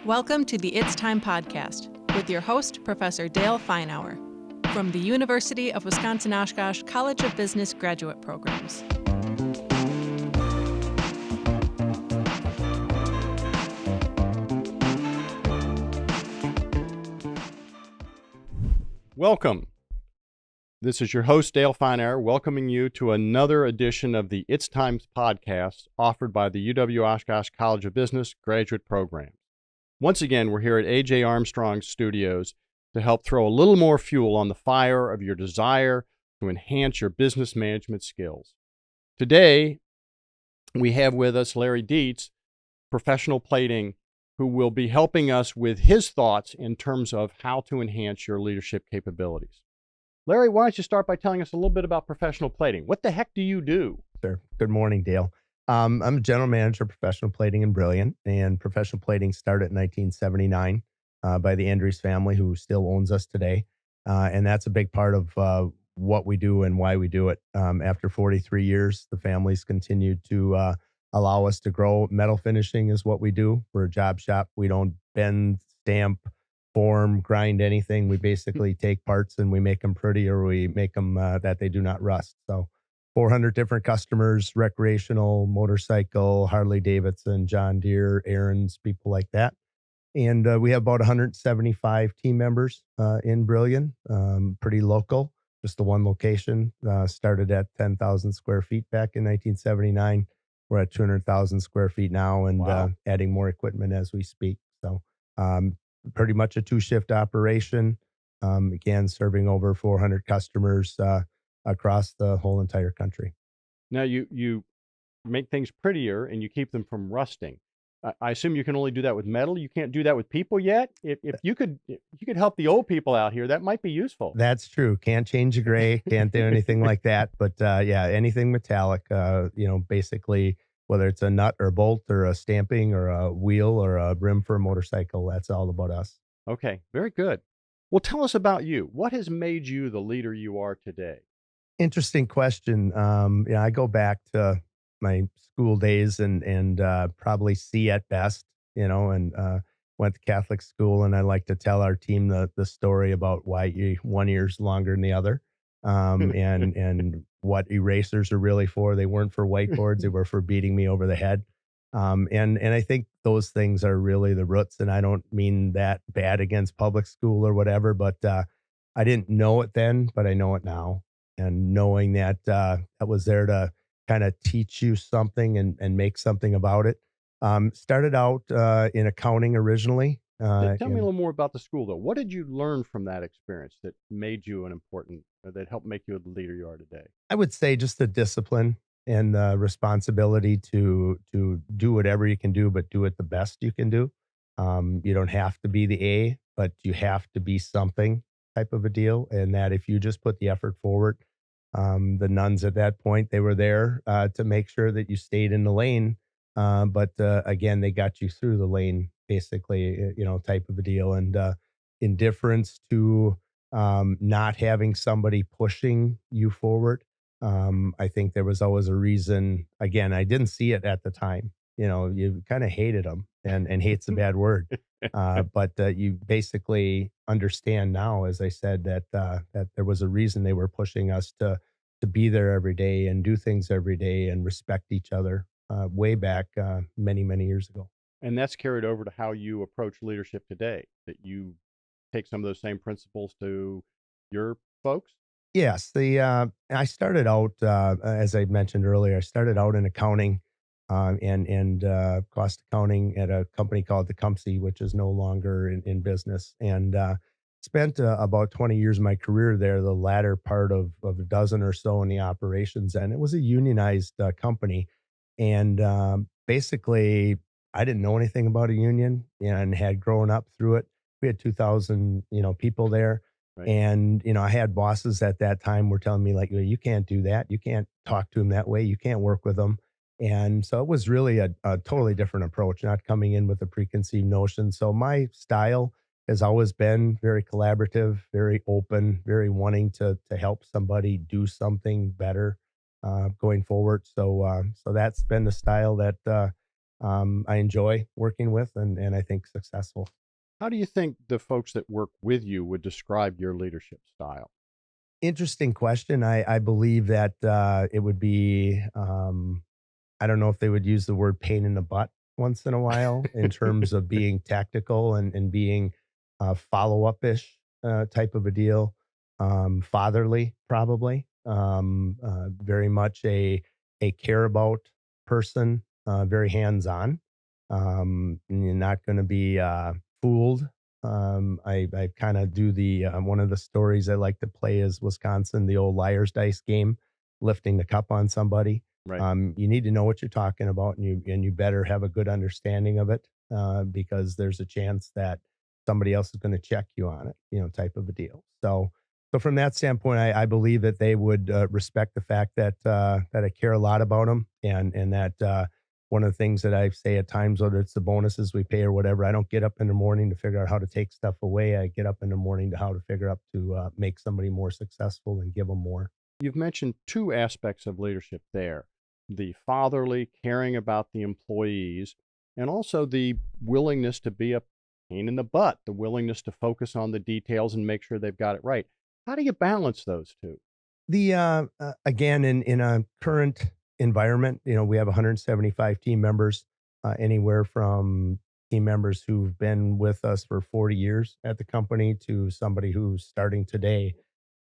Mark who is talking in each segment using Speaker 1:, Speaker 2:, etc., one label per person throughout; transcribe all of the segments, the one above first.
Speaker 1: Welcome to the It's Time podcast with your host, Professor Dale Feinauer, from the University of Wisconsin-Oshkosh College of Business Graduate Programs.
Speaker 2: Welcome. This is your host, Dale Feinauer, welcoming you to another edition of the It's Times podcast offered by the UW-Oshkosh College of Business Graduate Program. Once again, we're here at A.J. Armstrong Studios to help throw a little more fuel on the fire of your desire to enhance your business management skills. Today, we have with us Larry Dietz, Professional Plating, who will be helping us with his thoughts in terms of how to enhance your leadership capabilities. Larry, why don't you start by telling us a little bit about Professional Plating? What the heck do you do?
Speaker 3: Sure. Good morning, Dale. I'm a general manager of Professional Plating in Brilliant, and Professional Plating started in 1979 by the Andrews family, who still owns us today. And that's a big part of what we do and why we do it. After 43 years, the family's continued to allow us to grow. Metal finishing is what we do. We're a job shop. We don't bend, stamp, form, grind anything. We basically take parts and we make them pretty, or we make them that they do not rust. So 400 different customers, recreational, motorcycle, Harley Davidson, John Deere, Aaron's, people like that. And we have about 175 team members in Brilliant, pretty local, just the one location. Started at 10,000 square feet back in 1979. We're at 200,000 square feet now, and
Speaker 2: Wow.
Speaker 3: adding more equipment as we speak. So pretty much a two-shift operation. Again, serving over 400 customers across the whole entire country.
Speaker 2: Now, you make things prettier and you keep them from rusting. I assume you can only do that with metal. You can't do that with people yet. If you could help the old people out here, that might be useful.
Speaker 3: That's true. Can't change a gray, can't do anything like that. But yeah, anything metallic, basically, whether it's a nut or bolt or a stamping or a wheel or a rim for a motorcycle, that's all about us.
Speaker 2: Okay, very good. Well, tell us about you. What has made you the leader you are today?
Speaker 3: Interesting question. I go back to my school days and probably C at best, and went to Catholic school. And I like to tell our team the story about why one ear's longer than the other, and what erasers are really for. They weren't for whiteboards; they were for beating me over the head. And I think those things are really the roots. And I don't mean that bad against public school or whatever, but I didn't know it then, but I know it now. And knowing that that was there to kind of teach you something and make something about it. Started out in accounting originally.
Speaker 2: Tell me a
Speaker 3: And
Speaker 2: little more about the school, though. What did you learn from that experience that made you that helped make you the leader you are today?
Speaker 3: I would say just the discipline and the responsibility to do whatever you can do, but do it the best you can do. You don't have to be the A, but you have to be something type of a deal. And that if you just put the effort forward, the nuns at that point, they were there to make sure that you stayed in the lane. But again, they got you through the lane, basically, type of a deal. And indifference to not having somebody pushing you forward. I think there was always a reason. Again, I didn't see it at the time. You kind of hated them, and hate's a bad word. But you basically understand now, as I said, that there was a reason they were pushing us to be there every day and do things every day and respect each other way back many, many years ago.
Speaker 2: And that's carried over to how you approach leadership today, that you take some of those same principles to your folks?
Speaker 3: Yes, I started out as I mentioned earlier. I started out in accounting and cost accounting at a company called the Tecumseh, which is no longer in business, and spent about 20 years of my career there. The latter part of a dozen or so in the operations, and it was a unionized company, and basically I didn't know anything about a union and had grown up through it. We had 2,000 people there.
Speaker 2: Right.
Speaker 3: And, I had bosses at that time were telling me like, you can't do that. You can't talk to them that way. You can't work with them. And so it was really a totally different approach, not coming in with a preconceived notion. So my style has always been very collaborative, very open, very wanting to help somebody do something better going forward. So that's been the style that I enjoy working with and I think successful.
Speaker 2: How do you think the folks that work with you would describe your leadership style?
Speaker 3: Interesting question. I believe that it would be, I don't know if they would use the word pain in the butt once in a while in terms of being tactical and being follow up ish type of a deal. Fatherly, probably. Very much a care about person, very hands on. And you're not going to be fooled. I kind of do the one of the stories I like to play is Wisconsin, the old liar's dice game, lifting the cup on somebody.
Speaker 2: Right.
Speaker 3: You need to know what you're talking about, and you better have a good understanding of it, because there's a chance that somebody else is going to check you on it, type of a deal. So from that standpoint, I believe that they would respect the fact that I care a lot about them, and that one of the things that I say at times, whether it's the bonuses we pay or whatever, I don't get up in the morning to figure out how to take stuff away. I get up in the morning to how to figure out to make somebody more successful and give them more.
Speaker 2: You've mentioned two aspects of leadership there: the fatherly, caring about the employees, and also the willingness to be a pain in the butt, the willingness to focus on the details and make sure they've got it right. How do you balance those two?
Speaker 3: The again in a current environment, we have 175 team members, anywhere from team members who've been with us for 40 years at the company to somebody who's starting today.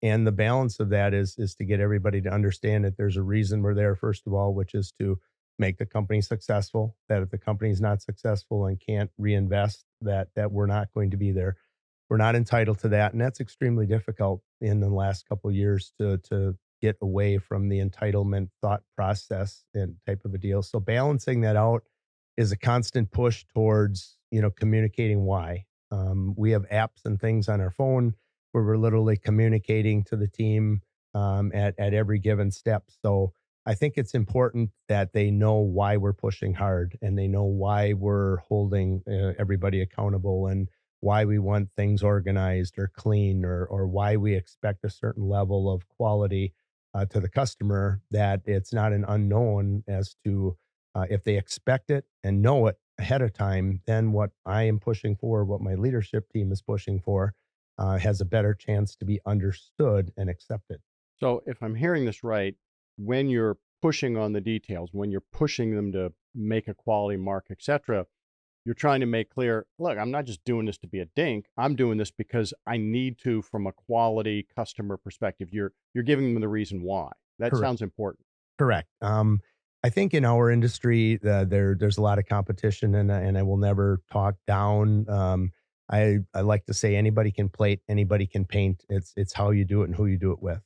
Speaker 3: And the balance of that is to get everybody to understand that there's a reason we're there, first of all, which is to make the company successful. That if the company is not successful and can't reinvest, that we're not going to be there. We're not entitled to that, and that's extremely difficult in the last couple of years to get away from the entitlement thought process and type of a deal. So balancing that out is a constant push towards communicating why. We have apps and things on our phone where we're literally communicating to the team at every given step. So I think it's important that they know why we're pushing hard and they know why we're holding everybody accountable and why we want things organized or clean or why we expect a certain level of quality to the customer, that it's not an unknown as to if they expect it and know it ahead of time, then what I am pushing for, what my leadership team is pushing for, has a better chance to be understood and accepted.
Speaker 2: So, if I'm hearing this right, when you're pushing on the details, when you're pushing them to make a quality mark, etc., you're trying to make clear, look, I'm not just doing this to be a dink. I'm doing this because I need to from a quality customer perspective. You're giving them the reason why. That
Speaker 3: Correct.
Speaker 2: sounds important.
Speaker 3: Correct. I think in our industry, there's a lot of competition, and I will never talk down. I like to say anybody can plate, anybody can paint. It's how you do it and who you do it with.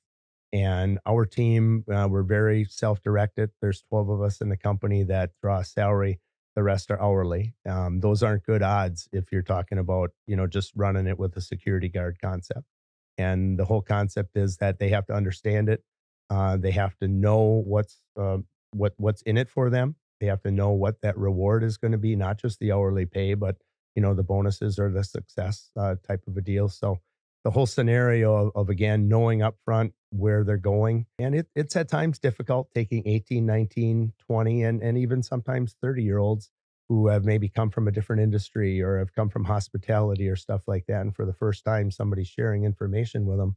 Speaker 3: And our team, we're very self-directed. There's 12 of us in the company that draw a salary. The rest are hourly. Those aren't good odds if you're talking about just running it with a security guard concept. And the whole concept is that they have to understand it. They have to know what's in it for them. They have to know what that reward is going to be, not just the hourly pay, but the bonuses or the success type of a deal. So the whole scenario of again knowing upfront where they're going, and it's at times difficult taking 18, 19, 20, and even sometimes 30-year-olds who have maybe come from a different industry or have come from hospitality or stuff like that, and for the first time somebody's sharing information with them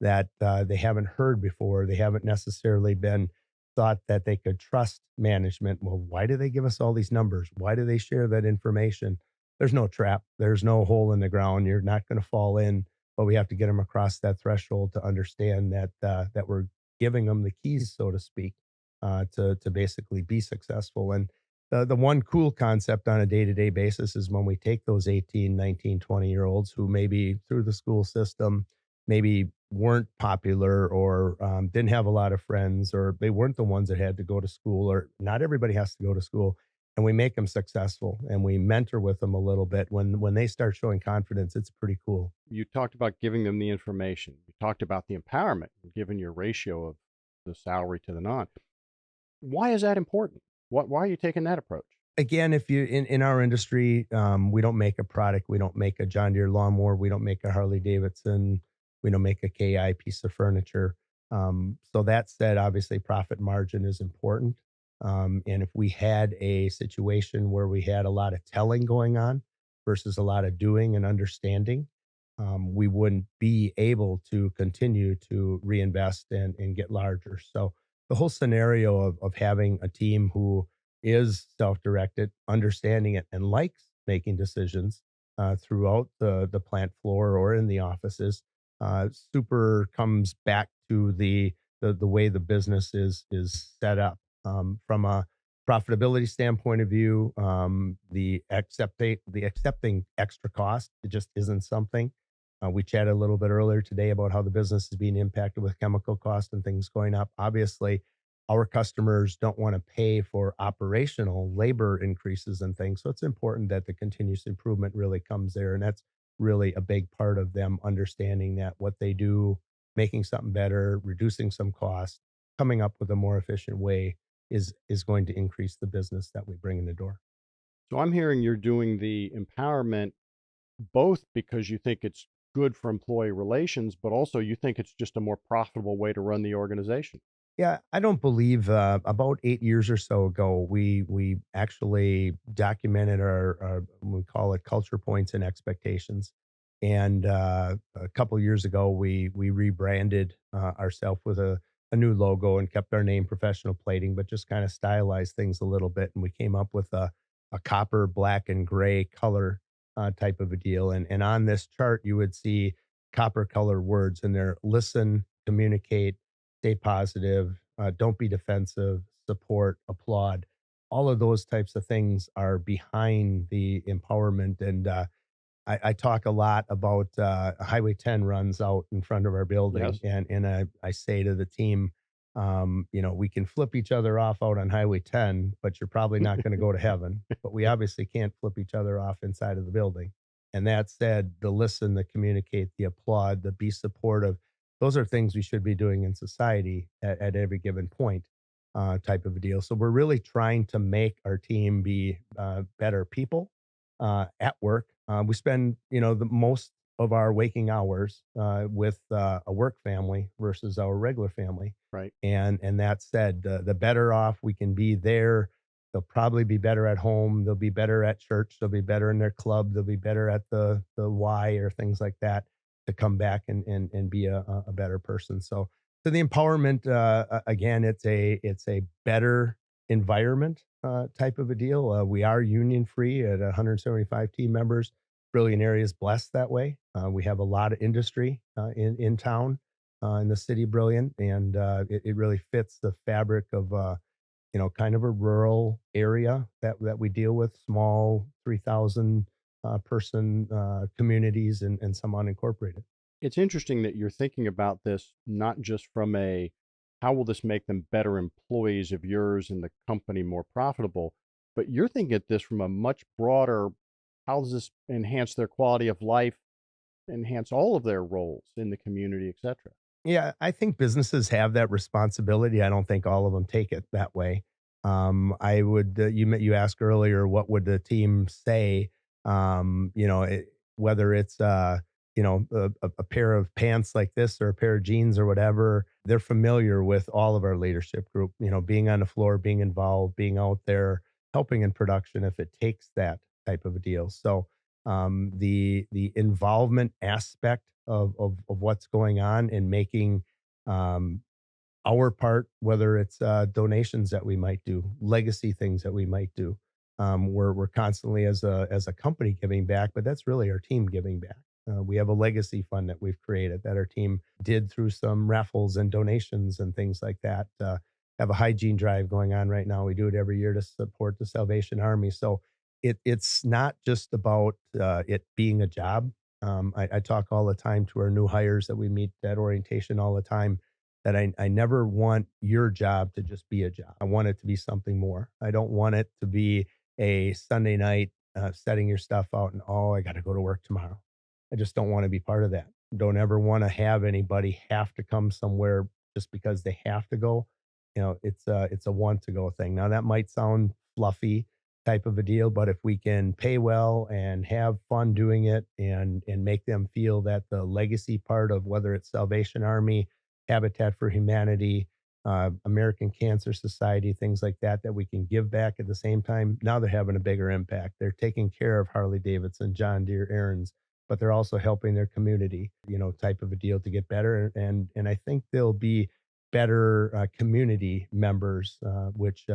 Speaker 3: that they haven't heard before. They haven't necessarily been thought that they could trust management. Well, why do they give us all these numbers? Why do they share that information? There's no trap. There's no hole in the ground. You're not going to fall in, but we have to get them across that threshold to understand that we're giving them the keys, so to speak, to basically be successful. And the one cool concept on a day-to-day basis is when we take those 18, 19, 20-year-olds who maybe through the school system maybe weren't popular or didn't have a lot of friends, or they weren't the ones that had to go to school, or not everybody has to go to school, and we make them successful and we mentor with them a little bit. When they start showing confidence, it's pretty cool.
Speaker 2: You talked about giving them the information. You talked about the empowerment, given your ratio of the salary to the non. Why is that important? Why are you taking that approach?
Speaker 3: Again, if you in our industry, we don't make a product. We don't make a John Deere lawnmower. We don't make a Harley Davidson. We don't make a KI piece of furniture. So that said, obviously profit margin is important. And if we had a situation where we had a lot of telling going on versus a lot of doing and understanding, we wouldn't be able to continue to reinvest and get larger. So the whole scenario of having a team who is self-directed, understanding it, and likes making decisions throughout the plant floor or in the offices, super comes back to the way the business is set up from a profitability standpoint of view. The accepting extra cost, it just isn't something. We chatted a little bit earlier today about how the business is being impacted with chemical costs and things going up. Obviously, our customers don't want to pay for operational labor increases and things. So it's important that the continuous improvement really comes there. And that's really a big part of them understanding that what they do, making something better, reducing some costs, coming up with a more efficient way is going to increase the business that we bring in the door.
Speaker 2: So I'm hearing you're doing the empowerment both because you think it's good for employee relations, but also you think it's just a more profitable way to run the organization.
Speaker 3: Yeah, I don't believe about 8 years or so ago, we actually documented our we call it culture points and expectations. And a couple years ago, we rebranded ourselves with a new logo and kept our name Professional Plating, but just kind of stylized things a little bit. And we came up with a copper, black, and gray color type of a deal. And on this chart, you would see copper color words in there: listen, communicate, stay positive, don't be defensive, support, applaud. All of those types of things are behind the empowerment. And I talk a lot about Highway 10 runs out in front of our building,
Speaker 2: Yes.
Speaker 3: and I say to the team, we can flip each other off out on Highway 10, but you're probably not going to go to heaven. But we obviously can't flip each other off inside of the building. And that said, the listen, the communicate, the applaud, the be supportive, those are things we should be doing in society at every given point, type of a deal. So we're really trying to make our team be better people at work. We spend, the most of our waking hours with a work family versus our regular family.
Speaker 2: Right.
Speaker 3: And that said, the better off we can be there, they'll probably be better at home. They'll be better at church. They'll be better in their club. They'll be better at the Y or things like that to come back and be a better person. So the empowerment, again, it's a better environment type of a deal. We are union free at 175 team members. Brilliant area is blessed that way. We have a lot of industry in town, in the city. Brilliant, and it really fits the fabric of kind of a rural area that we deal with, small 3,000 person communities and some unincorporated.
Speaker 2: It's interesting that you're thinking about this not just from a how will this make them better employees of yours and the company more profitable, but you're thinking at this from a much broader how does this enhance their quality of life, enhance all of their roles in the community, etc.
Speaker 3: Yeah, I think businesses have that responsibility. I don't think all of them take it that way. I would you asked earlier what would the team say? Whether it's a pair of pants like this or a pair of jeans or whatever, they're familiar with all of our leadership group. Being on the floor, being involved, being out there, helping in production if it takes that type of a deal. So the involvement aspect of what's going on and making um, our part, whether it's donations that we might do, legacy things that we might do. We're constantly as a company giving back, but that's really our team giving back. We have a legacy fund that we've created that our team did through some raffles and donations and things like that. Have a hygiene drive going on right now. We do it every year to support the Salvation Army. So it's not just about it being a job. I talk all the time to our new hires that we meet at orientation all the time that I never want your job to just be a job. I want it to be something more. I don't want it to be a Sunday night setting your stuff out and, oh, I got to go to work tomorrow. I just don't want to be part of that. Don't ever want to have anybody have to come somewhere just because they have to go. It's a want to go thing. Now that might sound fluffy type of a deal, but if we can pay well and have fun doing it and make them feel that the legacy part of whether it's Salvation Army, Habitat for Humanity, American Cancer Society, things like that, that we can give back at the same time. Now they're having a bigger impact. They're taking care of Harley Davidson, John Deere, Aaron's, but they're also helping their community, type of a deal to get better. And I think they'll be better community members, which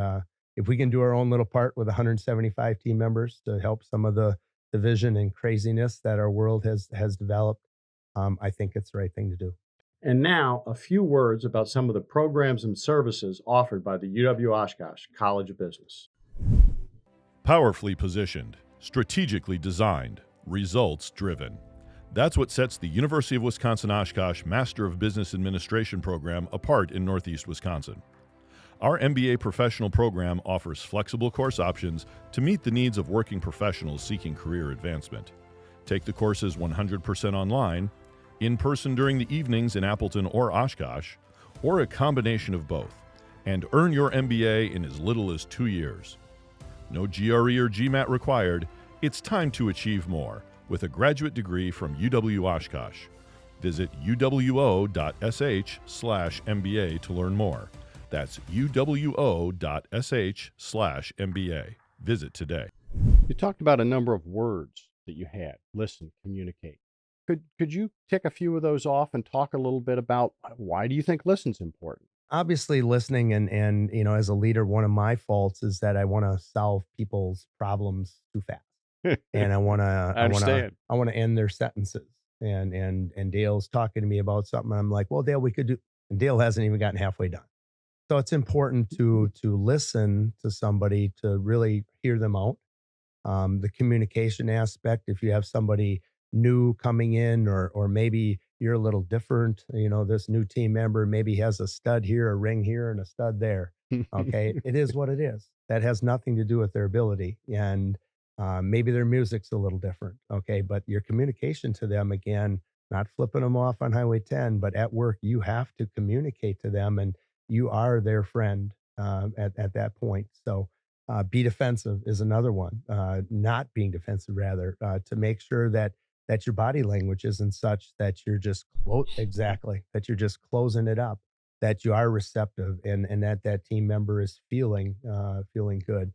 Speaker 3: if we can do our own little part with 175 team members to help some of the division and craziness that our world has developed, I think it's the right thing to do.
Speaker 2: And now, a few words about some of the programs and services offered by the UW-Oshkosh College of Business.
Speaker 4: Powerfully positioned, strategically designed, results driven. That's what sets the University of Wisconsin-Oshkosh Master of Business Administration program apart in Northeast Wisconsin. Our MBA professional program offers flexible course options to meet the needs of working professionals seeking career advancement. Take the courses 100% online, in person during the evenings in Appleton or Oshkosh, or a combination of both, and earn your MBA in as little as 2 years. No GRE or GMAT required. It's time to achieve more with a graduate degree from UW-Oshkosh. Visit uwo.sh/MBA to learn more. That's uwo.sh/MBA. Visit today.
Speaker 2: You talked about a number of words that you had: listen, communicate. Could you tick a few of those off and talk a little bit about why do you think listen's important?
Speaker 3: Obviously, listening and as a leader, one of my faults is that I want to solve people's problems too fast, and I want to end their sentences. And Dale's talking to me about something. I'm like, well, Dale, we could do. And Dale hasn't even gotten halfway done. So it's important to listen to somebody, to really hear them out. The communication aspect, if you have somebody new coming in, or maybe you're a little different, this new team member maybe has a stud here, a ring here, and a stud there. Okay. It is what it is. That has nothing to do with their ability. And maybe their music's a little different. Okay. But your communication to them, again, not flipping them off on Highway 10, but at work, you have to communicate to them, and you are their friend at that point. So be defensive is another one. Not being defensive, rather, to make sure that your body language isn't such that you're just that you're just closing it up, that you are receptive, and that team member is feeling good.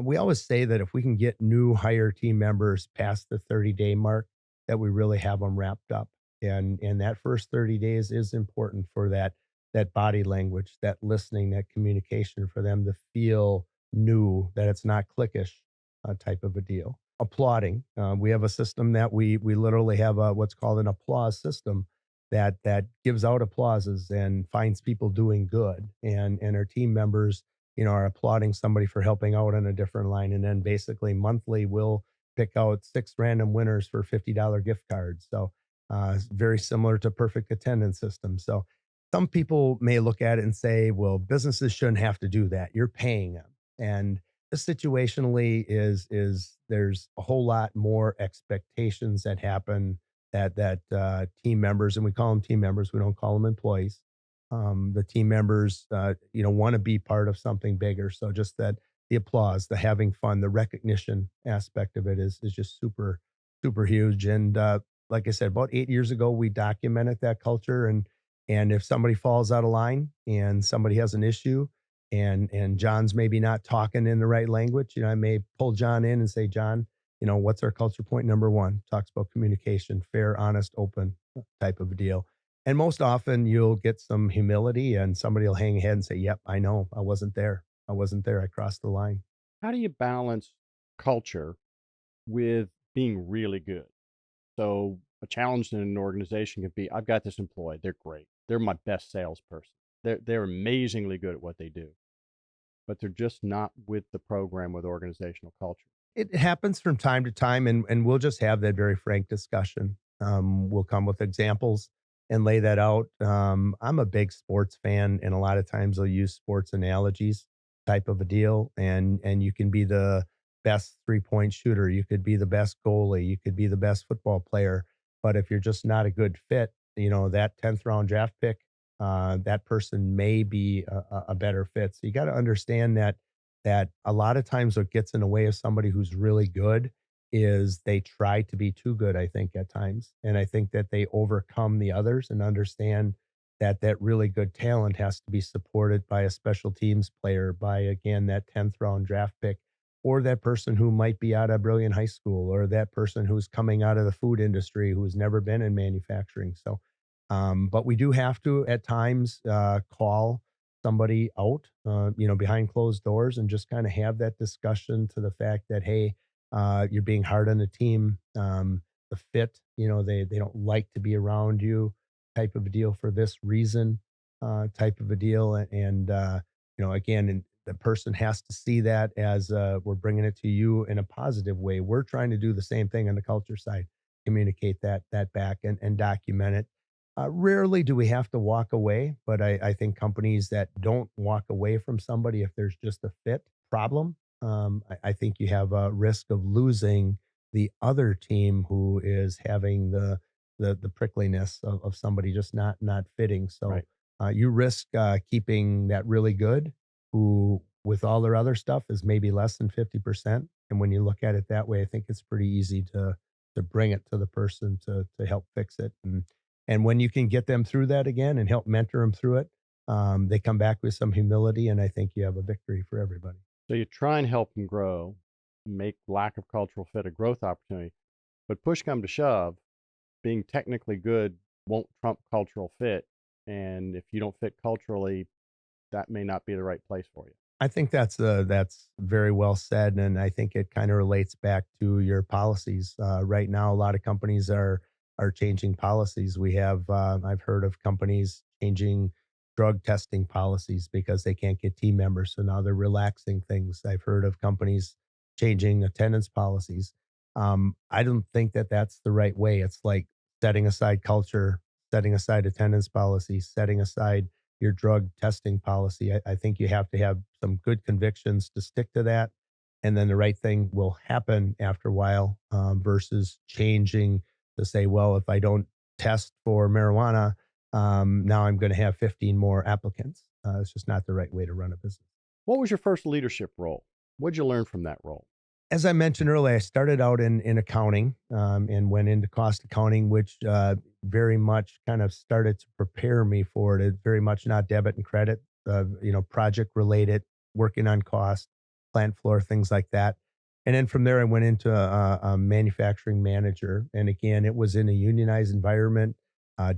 Speaker 3: We always say that if we can get new hire team members past the 30-day mark, that we really have them wrapped up. And that first 30 days is important for that body language, that listening, that communication, for them to feel new, that it's not cliquish type of a deal. Applauding. We have a system that we literally have what's called an applause system that gives out applauses and finds people doing good. And our team members, are applauding somebody for helping out on a different line. And then basically monthly, we'll pick out 6 random winners for $50 gift cards. So it's very similar to perfect attendance system. So some people may look at it and say, well, businesses shouldn't have to do that. You're paying them. And situationally is there's a whole lot more expectations that happen that team members, and we call them team members, we don't call them employees. The team members, want to be part of something bigger. So just that the applause, the having fun, the recognition aspect of it is just super, super huge. And like I said, about 8 years ago, we documented that culture. And if somebody falls out of line and somebody has an issue, and John's maybe not talking in the right language, I may pull John in and say, John, what's our culture point number 1? Talks about communication, fair, honest, open type of a deal. And most often you'll get some humility, and somebody will hang ahead and say, yep, I know, I wasn't there. I crossed the line.
Speaker 2: How do you balance culture with being really good? So a challenge in an organization could be, I've got this employee, they're great. They're my best salesperson. They're amazingly good at what they do, but they're just not with the program, with organizational culture.
Speaker 3: It happens from time to time, and we'll just have that very frank discussion. We'll come with examples and lay that out. I'm a big sports fan, and a lot of times I'll use sports analogies type of a deal. And you can be the best 3-point shooter, you could be the best goalie, you could be the best football player, but if you're just not a good fit, that 10th round draft pick, that person may be a better fit. So you got to understand that a lot of times what gets in the way of somebody who's really good is they try to be too good, I think, at times. And I think that they overcome the others and understand that really good talent has to be supported by a special teams player, by again that 10th round draft pick, or that person who might be out of brilliant high school, or that person who's coming out of the food industry who's never been in manufacturing. So, but we do have to at times call somebody out, behind closed doors, and just kind of have that discussion to the fact that, hey, you're being hard on the team. The fit, they don't like to be around you, type of a deal for this reason, type of a deal. And, again, and the person has to see that as we're bringing it to you in a positive way. We're trying to do the same thing on the culture side, communicate that back and document it. Rarely do we have to walk away, but I think companies that don't walk away from somebody if there's just a fit problem, I think you have a risk of losing the other team who is having the prickliness of somebody just not fitting. So
Speaker 2: Right.
Speaker 3: you risk keeping that really good, who with all their other stuff is maybe less than 50%. And when you look at it that way, I think it's pretty easy to bring it to the person to help fix it. And when you can get them through that again and help mentor them through it, they come back with some humility, and I think you have a victory for everybody.
Speaker 2: So you try and help them grow, make lack of cultural fit a growth opportunity. But push come to shove, being technically good won't trump cultural fit. And if you don't fit culturally, that may not be the right place for you.
Speaker 3: I think that's very well said, and I think it kind of relates back to your policies. Right now, a lot of companies are changing policies. We have I've heard of companies changing drug testing policies because they can't get team members, so now they're relaxing things. I've heard of companies changing attendance policies. I don't think that that's the right way. It's like setting aside culture, setting aside attendance policies, setting aside your drug testing policy. I think you have to have some good convictions to stick to that. And then the right thing will happen after a while, versus changing to say, well, if I don't test for marijuana, now I'm going to have 15 more applicants. It's just not the right way to run a business.
Speaker 2: What was your first leadership role? What did you learn from that role?
Speaker 3: As I mentioned earlier, I started out in accounting, and went into cost accounting, which very much kind of started to prepare me for it. It's very much not debit and credit, project related, working on cost, plant floor, things like that. And then from there, I went into a manufacturing manager. And again, it was in a unionized environment.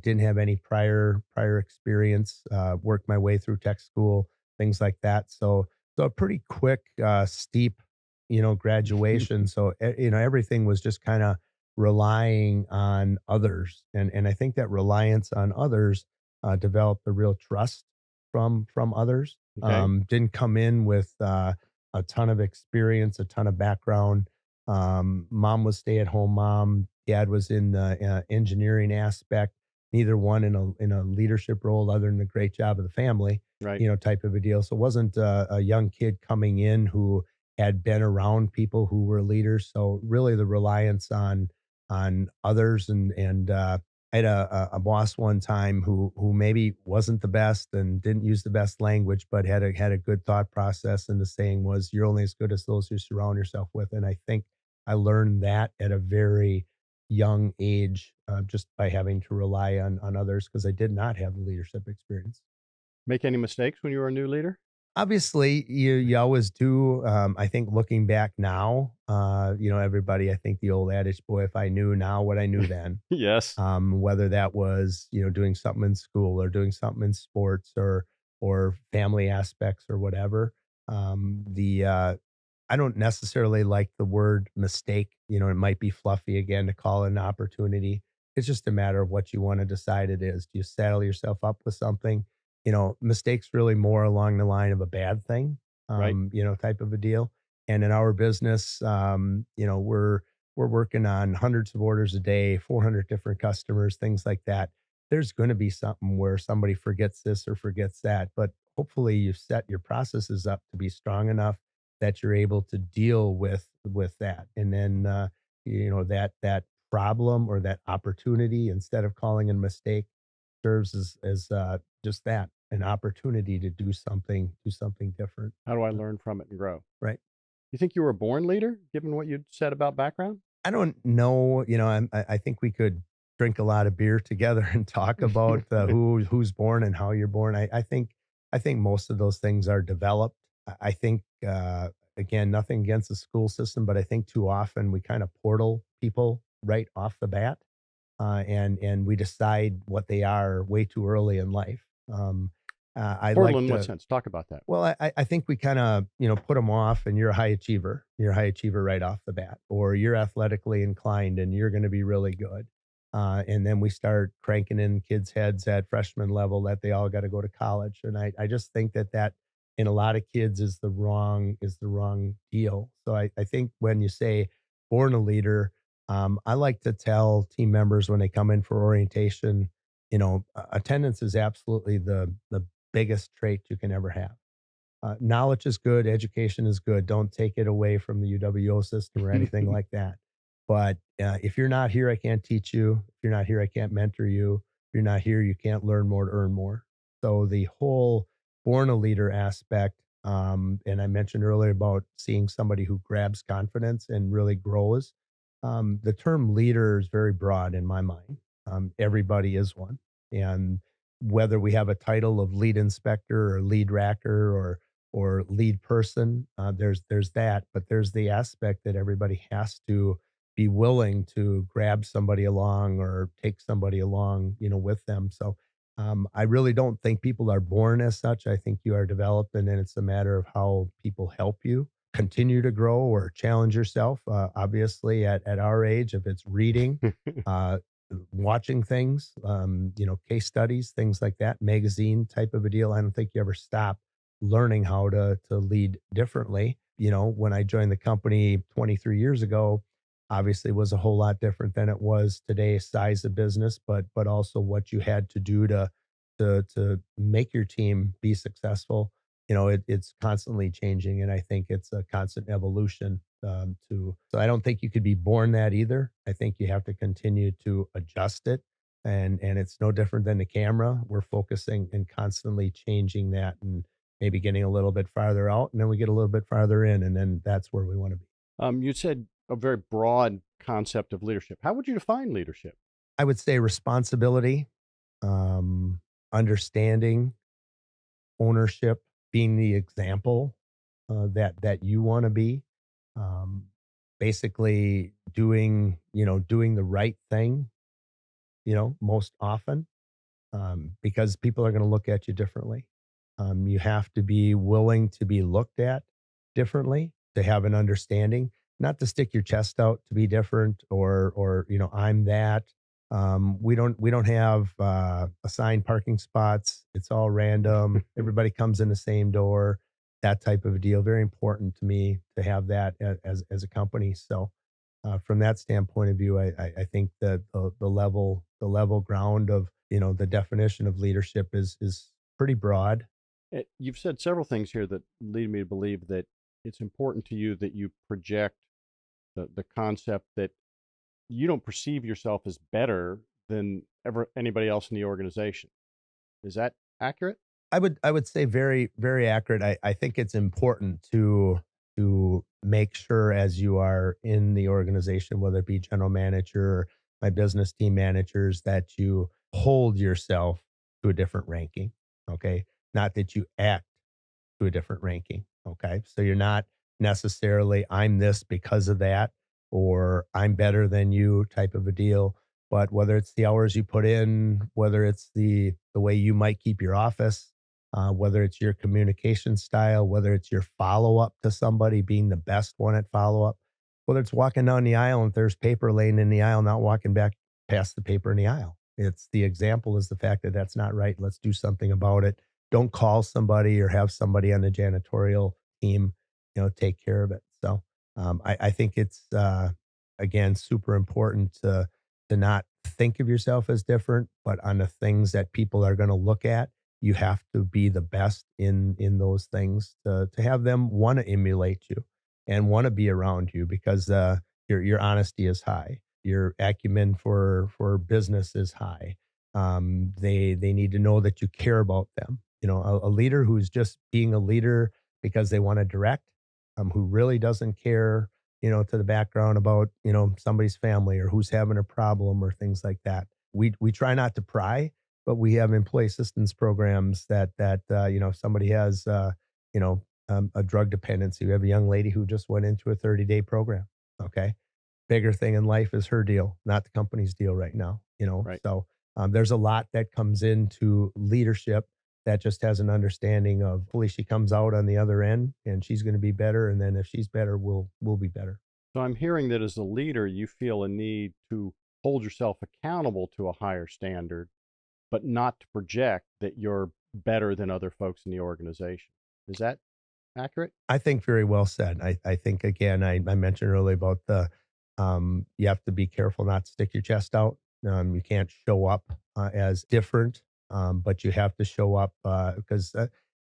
Speaker 3: Didn't have any prior experience. Worked my way through tech school, things like that. So a pretty quick, steep, graduation. So, everything was just kind of relying on others. And I think that reliance on others developed a real trust from others.
Speaker 2: Okay.
Speaker 3: Didn't come in with a ton of experience, a ton of background. Mom was stay-at-home mom. Dad was in the engineering aspect. Neither one in a leadership role, other than the great job of the family,
Speaker 2: Right.
Speaker 3: type of a deal. So it wasn't a young kid coming in who had been around people who were leaders. So really the reliance on others, and I had a boss one time who maybe wasn't the best and didn't use the best language, but had a good thought process. And the saying was, "You're only as good as those you surround yourself with." And I think I learned that at a very young age, just by having to rely on others, because I did not have the leadership experience.
Speaker 2: Make any mistakes when you were a new leader?
Speaker 3: Obviously, you always do. I think looking back now, everybody. I think the old adage, "Boy, if I knew now what I knew then."
Speaker 2: Yes.
Speaker 3: Whether that was doing something in school or doing something in sports or family aspects or whatever. The I don't necessarily like the word mistake. It might be fluffy again to call it an opportunity. It's just a matter of what you want to decide it is. Do you saddle yourself up with something? Mistakes really more along the line of a bad thing,
Speaker 2: Right.
Speaker 3: type of a deal. And in our business, we're working on hundreds of orders a day, 400 different customers, things like that. There's going to be something where somebody forgets this or forgets that, but hopefully you've set your processes up to be strong enough that you're able to deal with that. And then that problem or that opportunity, instead of calling it a mistake, serves as just that, an opportunity to do something different.
Speaker 2: How do I learn from it and grow?
Speaker 3: Right.
Speaker 2: You think you were a born leader, given what you said about background?
Speaker 3: I don't know. I think we could drink a lot of beer together and talk about who's born and how you're born. I think most of those things are developed. I think again, nothing against the school system, but I think too often we kind of portal people right off the bat, and we decide what they are way too early in life. I
Speaker 2: Portal
Speaker 3: like
Speaker 2: in what
Speaker 3: to.
Speaker 2: sense? Talk about that.
Speaker 3: Well, I think we kind of, put them off and you're a high achiever. You're a high achiever right off the bat, or you're athletically inclined and you're going to be really good. And then we start cranking in kids' heads at freshman level that they all got to go to college. And I just think that in a lot of kids is the wrong deal. So I think when you say born a leader, I like to tell team members when they come in for orientation, attendance is absolutely the biggest trait you can ever have. Knowledge is good, education is good. Don't take it away from the UWO system or anything like that. But if you're not here, I can't teach you. If you're not here, I can't mentor you. If you're not here, you can't learn more to earn more. So the whole born a leader aspect, and I mentioned earlier about seeing somebody who grabs confidence and really grows. The term leader is very broad in my mind. Everybody is one. And whether we have a title of lead inspector or lead racker or lead person, there's that, but there's the aspect that everybody has to be willing to grab somebody along or take somebody along, with them. So I really don't think people are born as such. I think you are developed, and then it's a matter of how people help you continue to grow or challenge yourself. Obviously, at our age, if it's reading, uh, watching things, case studies, things like that, magazine type of a deal. I don't think you ever stop learning how to lead differently. When I joined the company 23 years ago, obviously it was a whole lot different than it was today, size of business, but also what you had to do to make your team be successful. It's constantly changing, and I think it's a constant evolution. So I don't think you could be born that either. I think you have to continue to adjust it, and it's no different than the camera. We're focusing and constantly changing that, and maybe getting a little bit farther out, and then we get a little bit farther in, and then that's where we want to be.
Speaker 2: You said a very broad concept of leadership. How would you define leadership?
Speaker 3: I would say responsibility, understanding, ownership, being the example that you want to be. Um, Basically doing the right thing, most often, because people are going to look at you differently. You have to be willing to be looked at differently, to have an understanding, not to stick your chest out to be different or I'm that. We don't have assigned parking spots. It's all random. Everybody comes in the same door. That type of a deal. Very important to me to have that as a company. So from that standpoint of view, I think that the level ground of the definition of leadership is pretty broad.
Speaker 2: You've said several things here that lead me to believe that it's important to you that you project the concept that you don't perceive yourself as better than ever anybody else in the organization. Is that accurate?
Speaker 3: I would say very, very accurate. I think it's important to make sure as you are in the organization, whether it be general manager or my business team managers, that you hold yourself to a different ranking. Okay. Not that you act to a different ranking. Okay. So you're not necessarily, I'm this because of that, or I'm better than you type of a deal. But whether it's the hours you put in, whether it's the way you might keep your office, whether it's your communication style, whether it's your follow up to somebody, being the best one at follow up, whether it's walking down the aisle and there's paper laying in the aisle, not walking back past the paper in the aisle. It's the example is the fact that that's not right. Let's do something about it. Don't call somebody or have somebody on the janitorial team, take care of it. So I think it's again super important to not think of yourself as different, but on the things that people are going to look at, you have to be the best in those things to have them want to emulate you and want to be around you because your honesty is high, your acumen for business is high. They need to know that you care about them. A leader who's just being a leader because they want to direct, who really doesn't care to the background about, somebody's family or who's having a problem or things like that. We try not to pry, but we have employee assistance programs if somebody has, a drug dependency. We have a young lady who just went into a 30-day program. Okay. Bigger thing in life is her deal, not the company's deal right now.
Speaker 2: Right.
Speaker 3: So there's a lot that comes into leadership that just has an understanding of hopefully she comes out on the other end and she's going to be better. And then if she's better, we'll be better.
Speaker 2: So I'm hearing that as a leader, you feel a need to hold yourself accountable to a higher standard, but not to project that you're better than other folks in the organization. Is that accurate?
Speaker 3: I think very well said. I think, again, I mentioned earlier about you have to be careful not to stick your chest out. You can't show up as different, but you have to show up because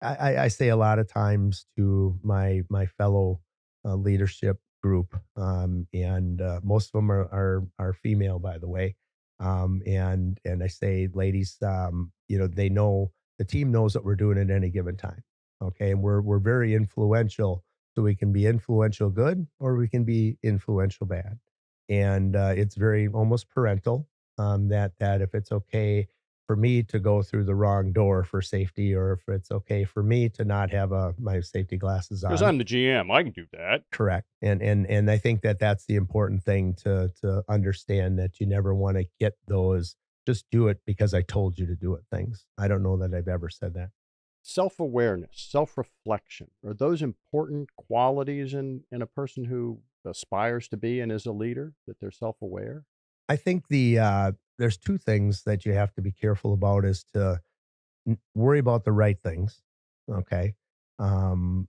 Speaker 3: I say a lot of times to my fellow leadership group, and most of them are female, by the way. And I say, ladies, they know the team knows what we're doing at any given time. Okay, and we're very influential, so we can be influential good or we can be influential bad, and it's very almost parental. That if it's okay for me to go through the wrong door for safety, or if it's okay for me to not have my safety glasses
Speaker 2: Because
Speaker 3: on.
Speaker 2: I'm the GM, I can do that.
Speaker 3: Correct. And I think that's the important thing to understand, that you never want to get those just do it because I told you to do it things. I don't know that I've ever said that.
Speaker 2: Self-awareness, self-reflection, are those important qualities in a person who aspires to be and is a leader, that they're self-aware?
Speaker 3: I think there's two things that you have to be careful about is to worry about the right things. Okay. Um,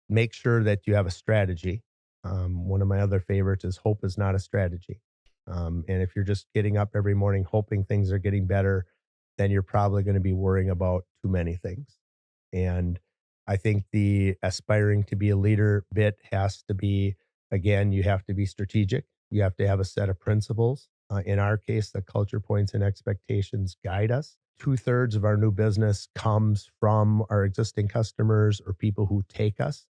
Speaker 3: Make sure that you have a strategy. One of my other favorites is hope is not a strategy. And if you're just getting up every morning hoping things are getting better, then you're probably going to be worrying about too many things. And I think the aspiring to be a leader bit has to be, again, you have to be strategic. You have to have a set of principles. In our case, the culture points and expectations guide us. 2/3 of our new business comes from our existing customers or people who take us.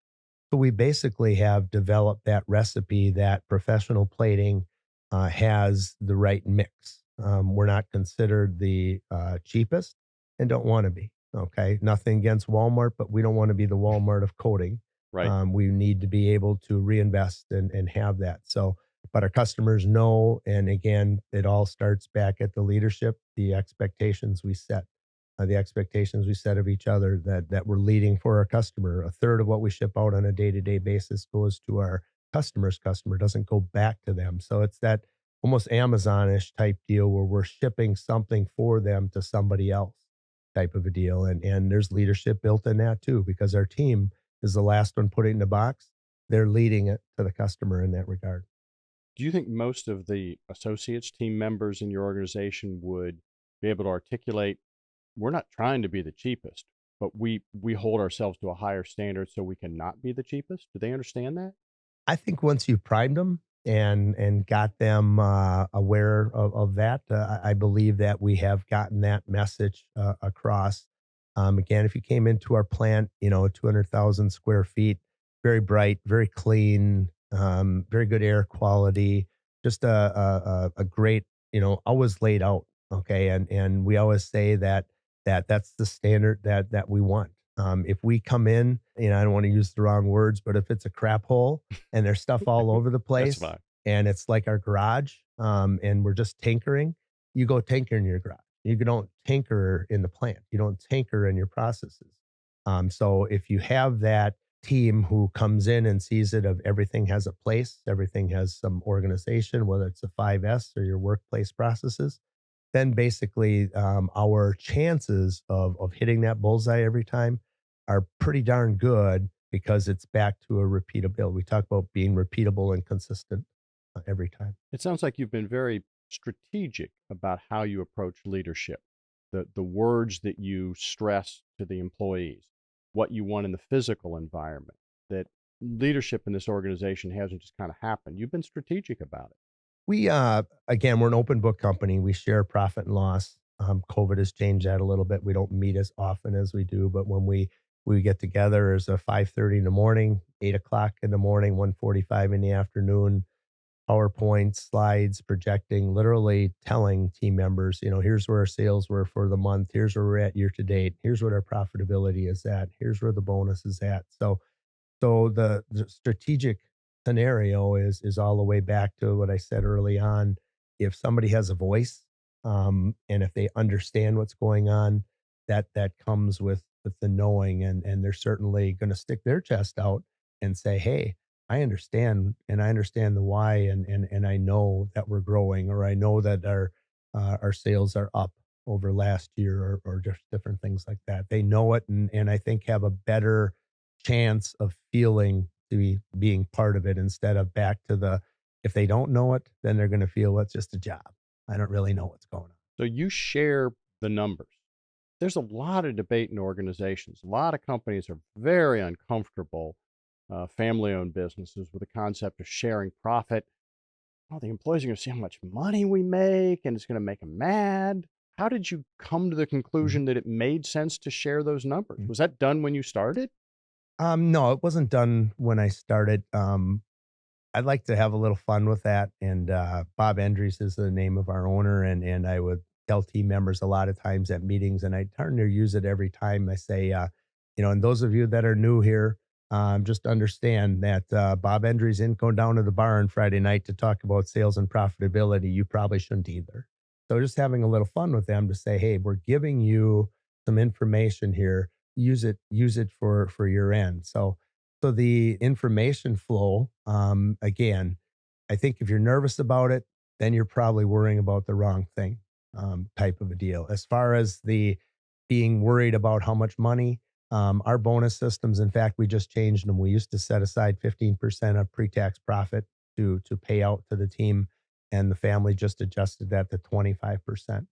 Speaker 3: So we basically have developed that recipe that professional plating has the right mix. We're not considered the cheapest and don't want to be. Okay. Nothing against Walmart, but we don't want to be the Walmart of coding.
Speaker 2: Right.
Speaker 3: We need to be able to reinvest and have that. So, but our customers know. And again, it all starts back at the leadership, the expectations we set. The expectations we set of each other, that we're leading for our customer. 1/3 of what we ship out on a day-to-day basis goes to our customer's customer, doesn't go back to them. So it's that almost Amazon-ish type deal where we're shipping something for them to somebody else type of a deal. And there's leadership built in that too, because our team is the last one put it in the box. They're leading it to the customer in that regard.
Speaker 2: Do you think most of the associates, team members in your organization would be able to articulate, we're not trying to be the cheapest, but we hold ourselves to a higher standard so we cannot be the cheapest? Do they understand that?
Speaker 3: I think once you primed them and got them aware of that, I believe that we have gotten that message across. Again, if you came into our plant, 200,000 square feet, very bright, very clean, very good air quality, just a great, always laid out. Okay, and we always say that's the standard that we want. If we come in, I don't want to use the wrong words, but if it's a crap hole and there's stuff all over the
Speaker 2: That's
Speaker 3: place
Speaker 2: fine.
Speaker 3: and it's like our garage, and we're just tinkering, you go tinker in your garage. You don't tinker in the plant. You don't tinker in your processes. So if you have that team who comes in and sees it of everything has a place, everything has some organization, whether it's a 5S or your workplace processes, then basically our chances of hitting that bullseye every time are pretty darn good because it's back to a repeatability. We talk about being repeatable and consistent every time.
Speaker 2: It sounds like you've been very strategic about how you approach leadership, the words that you stress to the employees, what you want in the physical environment, that leadership in this organization hasn't just kind of happened. You've been strategic about it.
Speaker 3: We, again, we're an open book company. We share profit and loss. COVID has changed that a little bit. We don't meet as often as we do, but when we We get together as a 5:30 in the morning, 8 o'clock in the morning, 1:45 in the afternoon, PowerPoint slides, projecting, literally telling team members, here's where our sales were for the month. Here's where we're at year to date. Here's what our profitability is at. Here's where the bonus is at. So the strategic scenario is all the way back to what I said early on. If somebody has a voice, and if they understand what's going on, that comes with the knowing, and they're certainly going to stick their chest out and say, "Hey, I understand, and I understand the why, and I know that we're growing, or I know that our sales are up over last year, or just different things like that." They know it, and I think have a better chance of feeling to be being part of it, instead of back to the, if they don't know it, then they're going to feel, well, it's just a job. I don't really know what's going on.
Speaker 2: So you share the numbers. There's a lot of debate in organizations. A lot of companies are very uncomfortable, family-owned businesses, with the concept of sharing profit. Oh, the employees are going to see how much money we make, and it's going to make them mad. How did you come to the conclusion that it made sense to share those numbers?
Speaker 3: Mhm.
Speaker 2: Was that done when you started?
Speaker 3: No, it wasn't done when I started. I'd like to have a little fun with that. And Bob Endries is the name of our owner, and I would tell team members a lot of times at meetings, and I turn to use it every time. I say, and those of you that are new here, just understand that Bob Endries didn't go down to the bar on Friday night to talk about sales and profitability. You probably shouldn't either. So just having a little fun with them to say, hey, we're giving you some information here. Use it for your end. So the information flow, again, I think if you're nervous about it, then you're probably worrying about the wrong thing, type of a deal. As far as the being worried about how much money, our bonus systems, in fact, we just changed them. We used to set aside 15% of pre-tax profit to pay out to the team, and the family just adjusted that to 25%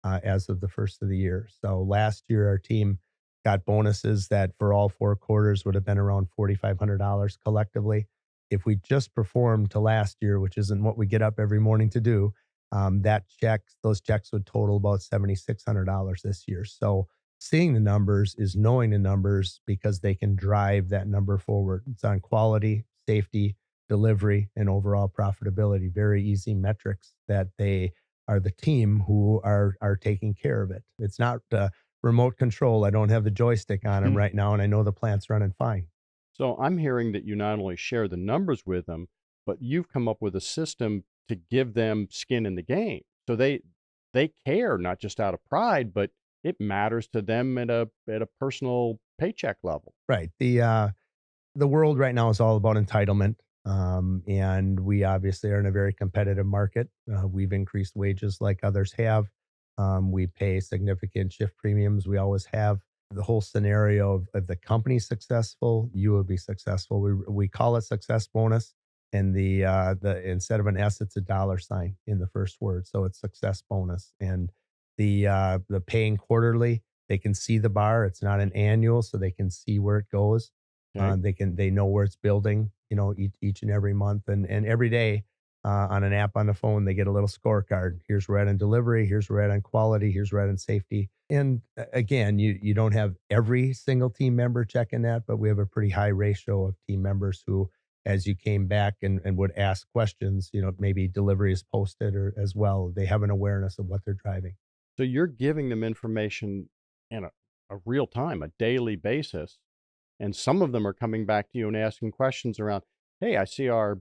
Speaker 3: as of the first of the year. So last year, our team got bonuses that for all 4 quarters would have been around $4,500 collectively. If we just performed to last year, which isn't what we get up every morning to do, those checks would total about $7,600 this year. So seeing the numbers is knowing the numbers, because they can drive that number forward. It's on quality, safety, delivery, and overall profitability. Very easy metrics that they are the team who are taking care of it. It's not remote control. I don't have the joystick on them right now, and I know the plant's running fine.
Speaker 2: So I'm hearing that you not only share the numbers with them, but you've come up with a system to give them skin in the game. So they care, not just out of pride, but it matters to them at a personal paycheck level.
Speaker 3: Right. The world right now is all about entitlement. And we obviously are in a very competitive market. We've increased wages like others have. We pay significant shift premiums. We always have. The whole scenario of if the company's successful, you will be successful. We call it success bonus, and the instead of an S, it's a dollar sign in the first word, so it's success bonus. And the paying quarterly, they can see the bar. It's not an annual, so they can see where it goes.
Speaker 2: Okay.
Speaker 3: They know where it's building, each and every month, and every day, on an app on the phone, they get a little scorecard. Here's where we're at on delivery. Here's where we're at on quality. Here's where we're at on safety. And again, you don't have every single team member checking that, but we have a pretty high ratio of team members who, as you came back and would ask questions, maybe delivery is posted or as well. They have an awareness of what they're driving.
Speaker 2: So you're giving them information in a real time, a daily basis. And some of them are coming back to you and asking questions around, hey, I see our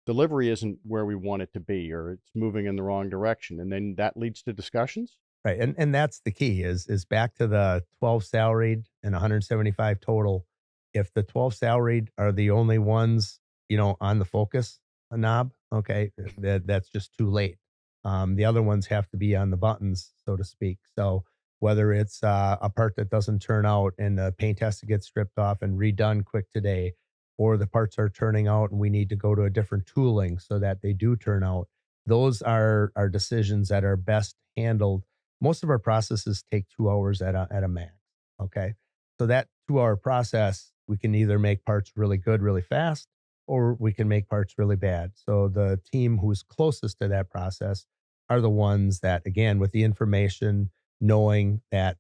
Speaker 2: delivery isn't where we want it to be, or it's moving in the wrong direction. And then that leads to discussions.
Speaker 3: Right. And that's the key is back to the 12 salaried and 175 total. If the 12 salaried are the only ones, on the focus knob, okay, that's just too late. The other ones have to be on the buttons, so to speak. So whether it's a part that doesn't turn out and the paint has to get stripped off and redone quick today, or the parts are turning out and we need to go to a different tooling so that they do turn out. Those are decisions that are best handled. Most of our processes take 2 hours at a max. Okay. So that 2 hour process, we can either make parts really good, really fast, or we can make parts really bad. So the team who's closest to that process are the ones that, again, with the information, knowing that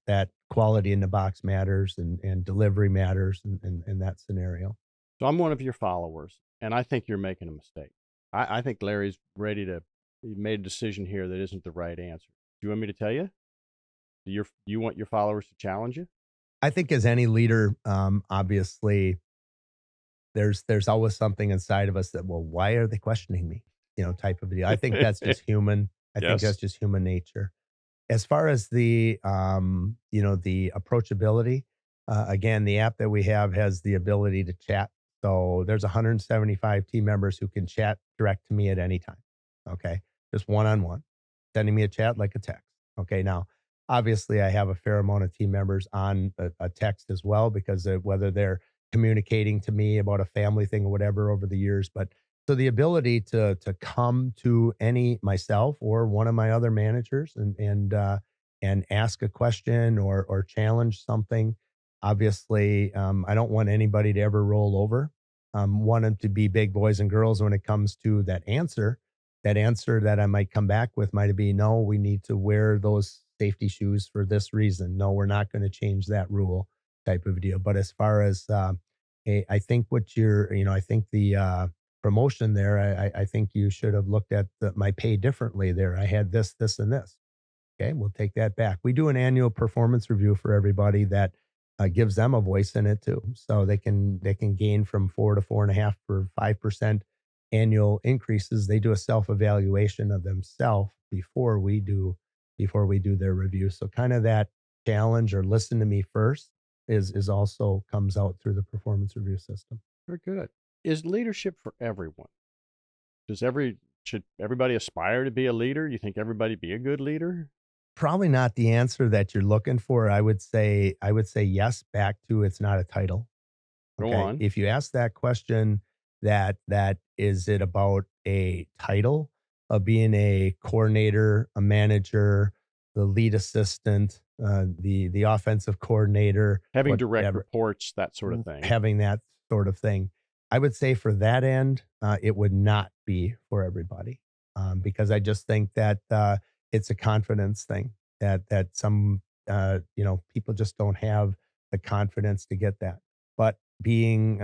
Speaker 3: quality in the box matters and delivery matters in that scenario.
Speaker 2: So I'm one of your followers, and I think you're making a mistake. I think Larry's he made a decision here that isn't the right answer. Do you want me to tell you? Do you want your followers to challenge you?
Speaker 3: I think as any leader, obviously, there's always something inside of us that, well, why are they questioning me? Type of deal. I think that's just human. I think that's just human nature. As far as the the approachability, again, the app that we have has the ability to chat. So there's 175 team members who can chat direct to me at any time. Okay, just one-on-one, sending me a chat like a text. Okay, now obviously I have a fair amount of team members on a text as well because whether they're communicating to me about a family thing or whatever over the years, but so the ability to come to myself or one of my other managers and ask a question or challenge something. Obviously, I don't want anybody to ever roll over. Want them to be big boys and girls when it comes to that answer. That answer that I might come back with might be, no, we need to wear those safety shoes for this reason. No, we're not going to change that rule, type of deal. But as far as I think I think the promotion there, I think you should have looked at my pay differently there. I had this, and this. Okay, we'll take that back. We do an annual performance review for everybody that gives them a voice in it too, so they can gain from 4 to 4.5 for 5% annual increases. They do a self evaluation of themselves before we do their review. So kind of that challenge or listen to me first is also comes out through the performance review system.
Speaker 2: Very good. Is leadership for everyone? Should everybody aspire to be a leader? You think everybody be a good leader?
Speaker 3: Probably not the answer that you're looking for. I would say yes, back to it's not a title.
Speaker 2: Go on.
Speaker 3: If you ask that question, that is it about a title of being a coordinator, a manager, the lead assistant, the offensive coordinator,
Speaker 2: having direct reports, that sort of thing.
Speaker 3: Having that sort of thing. I would say for that end, it would not be for everybody, because I just think that it's a confidence thing that some people just don't have the confidence to get that. But being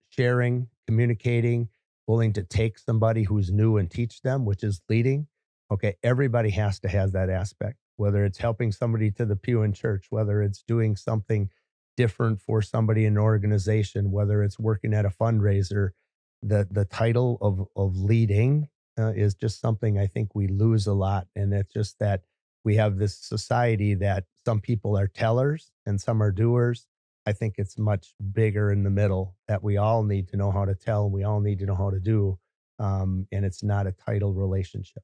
Speaker 3: sharing, communicating, willing to take somebody who's new and teach them, which is leading. Okay, everybody has to have that aspect, whether it's helping somebody to the pew in church, whether it's doing something different for somebody in an organization, whether it's working at a fundraiser. The title of leading is just something I think we lose a lot. And it's just that we have this society that some people are tellers and some are doers. I think it's much bigger in the middle that we all need to know how to tell and we all need to know how to do. And it's not a title relationship.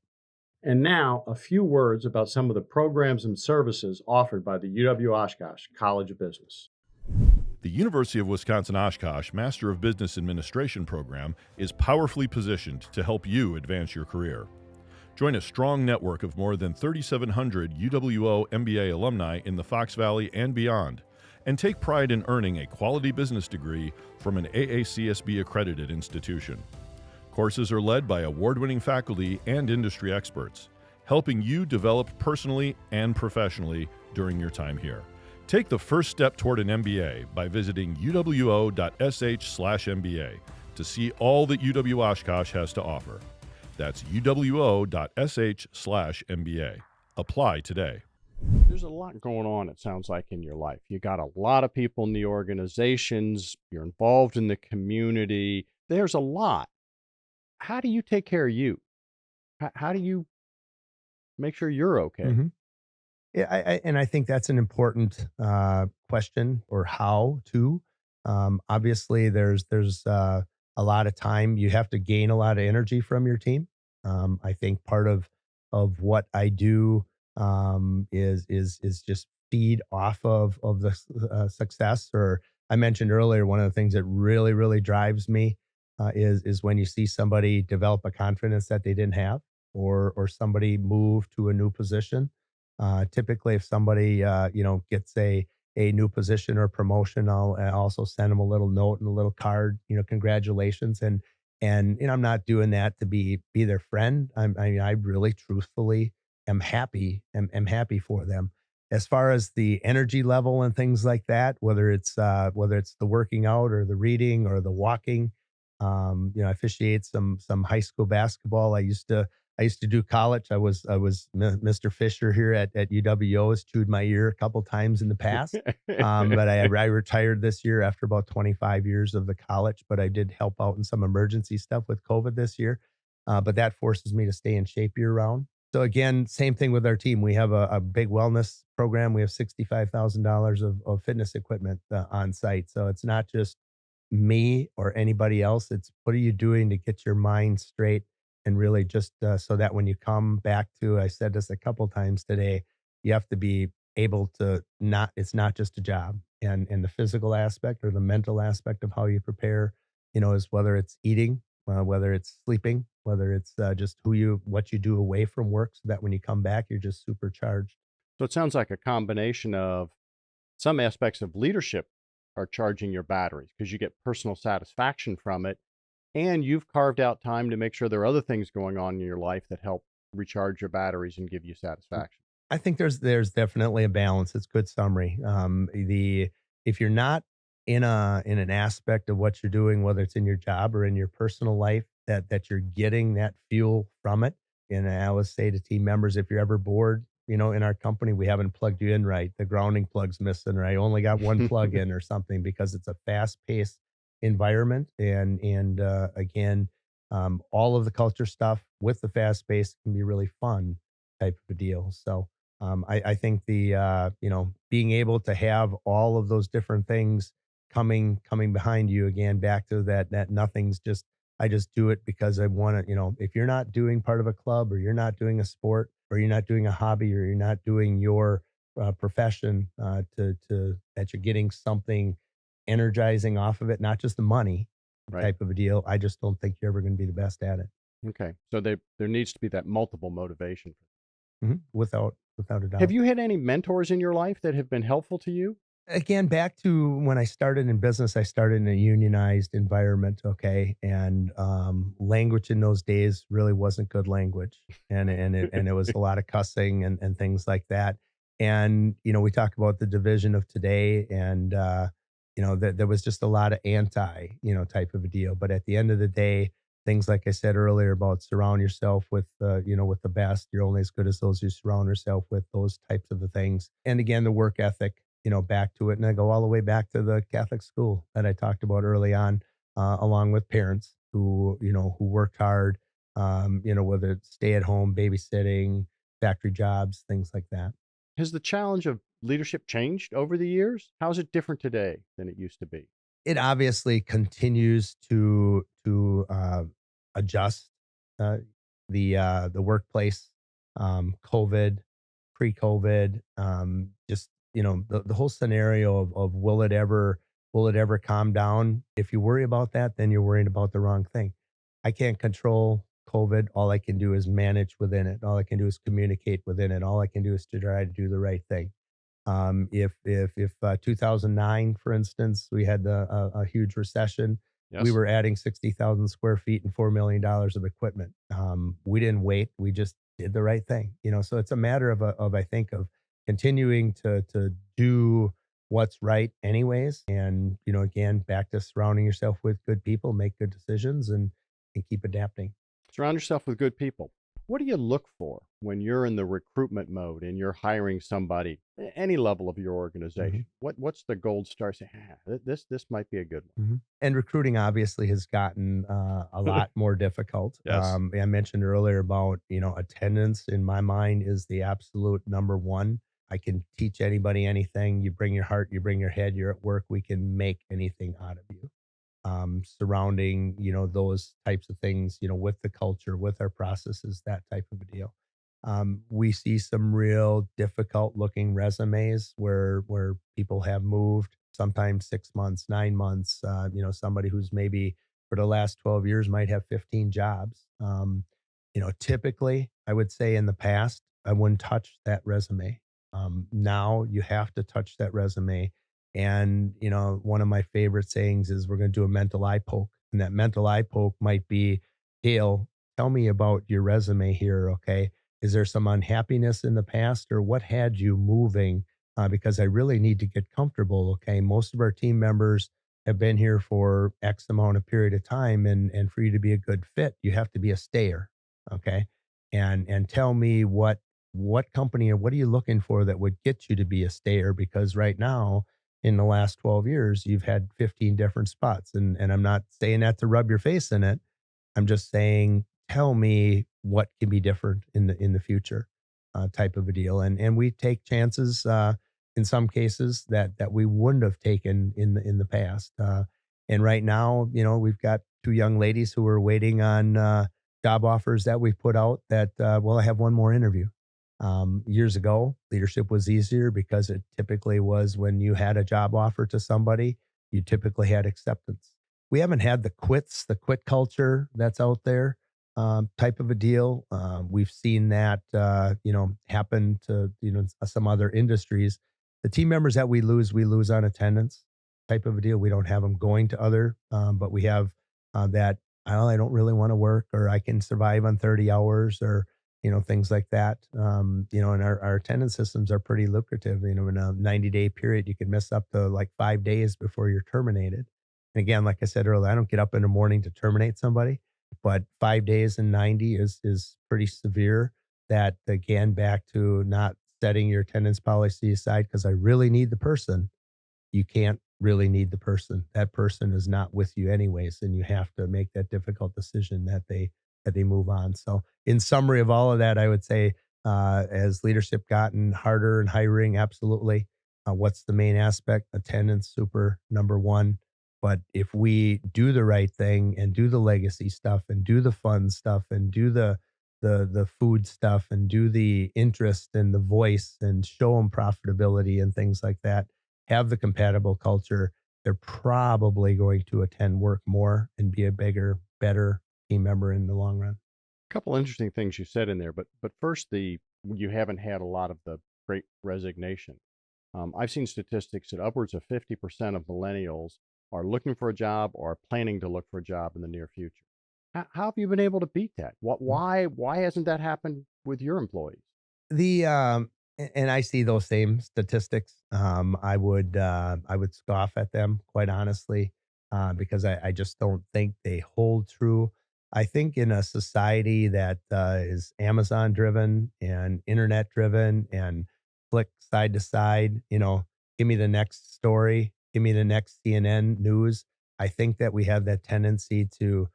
Speaker 2: And now a few words about some of the programs and services offered by the UW-Oshkosh College of Business.
Speaker 4: The University of Wisconsin-Oshkosh Master of Business Administration program is powerfully positioned to help you advance your career. Join a strong network of more than 3,700 UWO MBA alumni in the Fox Valley and beyond, and take pride in earning a quality business degree from an AACSB accredited institution. Courses are led by award-winning faculty and industry experts, helping you develop personally and professionally during your time here. Take the first step toward an MBA by visiting uwo.sh/MBA to see all that UW-Oshkosh has to offer. That's uwo.sh/MBA. Apply today.
Speaker 2: There's a lot going on, it sounds like, in your life. You got a lot of people in the organizations. You're involved in the community. There's a lot. How do you take care of you? How do you make sure you're okay?
Speaker 3: Mm-hmm. Yeah, I think that's an important question, or how to. Obviously, there's a lot of time. You have to gain a lot of energy from your team. I think part of what I do is just feed off of the success. Or I mentioned earlier, one of the things that really drives me is when you see somebody develop a confidence that they didn't have, or somebody move to a new position. Typically, if somebody gets a new position or promotion, I'll also send them a little note and a little card, congratulations. And I'm not doing that to be their friend. I really truthfully am happy for them. As far as the energy level and things like that, whether it's the working out or the reading or the walking, I officiate some high school basketball. I used to do college. Mr. Fisher here at UWO has chewed my ear a couple times in the past. But I retired this year after about 25 years of the college, but I did help out in some emergency stuff with COVID this year. But that forces me to stay in shape year round. So again, same thing with our team. We have a big wellness program. We have $65,000 of fitness equipment on site. So it's not just me or anybody else. It's what are you doing to get your mind straight and really just so that when you come back to, I said this a couple times today, you have to be able to not, it's not just a job. And the physical aspect or the mental aspect of how you prepare, is whether it's eating, whether it's sleeping, whether it's just what you do away from work so that when you come back, you're just supercharged.
Speaker 2: So it sounds like a combination of some aspects of leadership are charging your batteries because you get personal satisfaction from it. And you've carved out time to make sure there are other things going on in your life that help recharge your batteries and give you satisfaction.
Speaker 3: I think there's definitely a balance. It's good summary. If you're not in an aspect of what you're doing, whether it's in your job or in your personal life, that you're getting that fuel from it. And I always say to team members, if you're ever bored, in our company, we haven't plugged you in right. The grounding plug's missing, or I only got one plug in or something, because it's a fast paced environment. And again, all of the culture stuff with the fast pace can be really fun type of a deal. So I think being able to have all of those different things coming behind you, again, back to that nothing's just, I just do it because I want to, if you're not doing part of a club, or you're not doing a sport, or you're not doing a hobby, or you're not doing your profession that you're getting something energizing off of it, not just the money
Speaker 2: Right.
Speaker 3: type of a deal, I just don't think you're ever going to be the best at it.
Speaker 2: Okay. So there needs to be that multiple motivation.
Speaker 3: Without a doubt.
Speaker 2: Have you had any mentors in your life that have been helpful to you?
Speaker 3: Again, back to when I started in business, I started in a unionized environment. Okay. And language in those days really wasn't good language. And it was a lot of cussing and things like that. And, we talk about the division of today, and, there was just a lot of type of a deal. But at the end of the day, things like I said earlier about surround yourself with, with the best. You're only as good as those you surround yourself with, those types of the things. And again, the work ethic, back to it. And I go all the way back to the Catholic school that I talked about early on, along with parents who worked hard, whether it's stay at home, babysitting, factory jobs, things like that.
Speaker 2: Has the challenge of leadership changed over the years? How is it different today than it used to be?
Speaker 3: It obviously continues to adjust the workplace, COVID, pre-COVID, just the whole scenario of will it ever calm down? If you worry about that, then you're worrying about the wrong thing. I can't control COVID. All I can do is manage within it. All I can do is communicate within it. All I can do is to try to do the right thing. If 2009, for instance, we had a huge recession.
Speaker 2: Yes.
Speaker 3: We were adding 60,000 square feet and $4 million of equipment. We didn't wait. We just did the right thing. So it's a matter of I think of continuing to do what's right anyways. And, again, back to surrounding yourself with good people, make good decisions, and keep adapting.
Speaker 2: Surround yourself with good people. What do you look for when you're in the recruitment mode and you're hiring somebody, any level of your organization? What's the gold star? Say, this might be a good one.
Speaker 3: And recruiting obviously has gotten a lot more difficult.
Speaker 2: Yes.
Speaker 3: I mentioned earlier about, attendance in my mind is the absolute number one. I can teach anybody anything. You bring your heart, you bring your head, you're at work, we can make anything out of you. Surrounding, those types of things, with the culture, with our processes, that type of a deal. We see some real difficult looking resumes where people have moved sometimes 6 months, 9 months, somebody who's maybe for the last 12 years might have 15 jobs. Typically I would say in the past, I wouldn't touch that resume. Now you have to touch that resume. And, one of my favorite sayings is we're going to do a mental eye poke. And that mental eye poke might be, Dale, tell me about your resume here. Okay. Is there some unhappiness in the past, or what had you moving? Because I really need to get comfortable. Okay, most of our team members have been here for X amount of period of time, and for you to be a good fit, you have to be a stayer. Okay, and tell me what company or what are you looking for that would get you to be a stayer? Because right now, in the last 12 years, you've had 15 different spots, and I'm not saying that to rub your face in it. I'm just saying, tell me what can be different in the future, type of a deal. And we take chances in some cases that we wouldn't have taken in the past. And right now, we've got two young ladies who are waiting on job offers that we've put out. That I have one more interview. Years ago, leadership was easier because it typically was when you had a job offer to somebody, you typically had acceptance. We haven't had the quit culture that's out there, type of a deal. We've seen that, happen to, some other industries. The team members that we lose on attendance type of a deal. We don't have them going to other, but we have that, "Oh, I don't really want to work, or I can survive on 30 hours, or, things like that. And our attendance systems are pretty lucrative. In a 90-day period, you can miss up to like 5 days before you're terminated. And again, like I said earlier, I don't get up in the morning to terminate somebody, but 5 days and 90 is pretty severe. That again, back to not setting your attendance policy aside because I really need the person. You can't really need the person. That person is not with you anyways, and you have to make that difficult decision that they move on. So, in summary of all of that, I would say, as leadership gotten harder and hiring, absolutely. What's the main aspect? Attendance, super number one. But if we do the right thing and do the legacy stuff and do the fun stuff and do the food stuff and do the interest and the voice and show them profitability and things like that, have the compatible culture, they're probably going to attend work more and be a bigger, better team member in the long run.
Speaker 2: A couple interesting things you said in there, but first, you haven't had a lot of the great resignation. I've seen statistics that upwards of 50% of millennials are looking for a job or are planning to look for a job in the near future. How have you been able to beat that? Why hasn't that happened with your employees?
Speaker 3: And I see those same statistics. I would scoff at them, quite honestly, because I just don't think they hold true. I think in a society that is Amazon driven and internet driven and click side to side, give me the next story, give me the next CNN news. I think that we have that tendency to,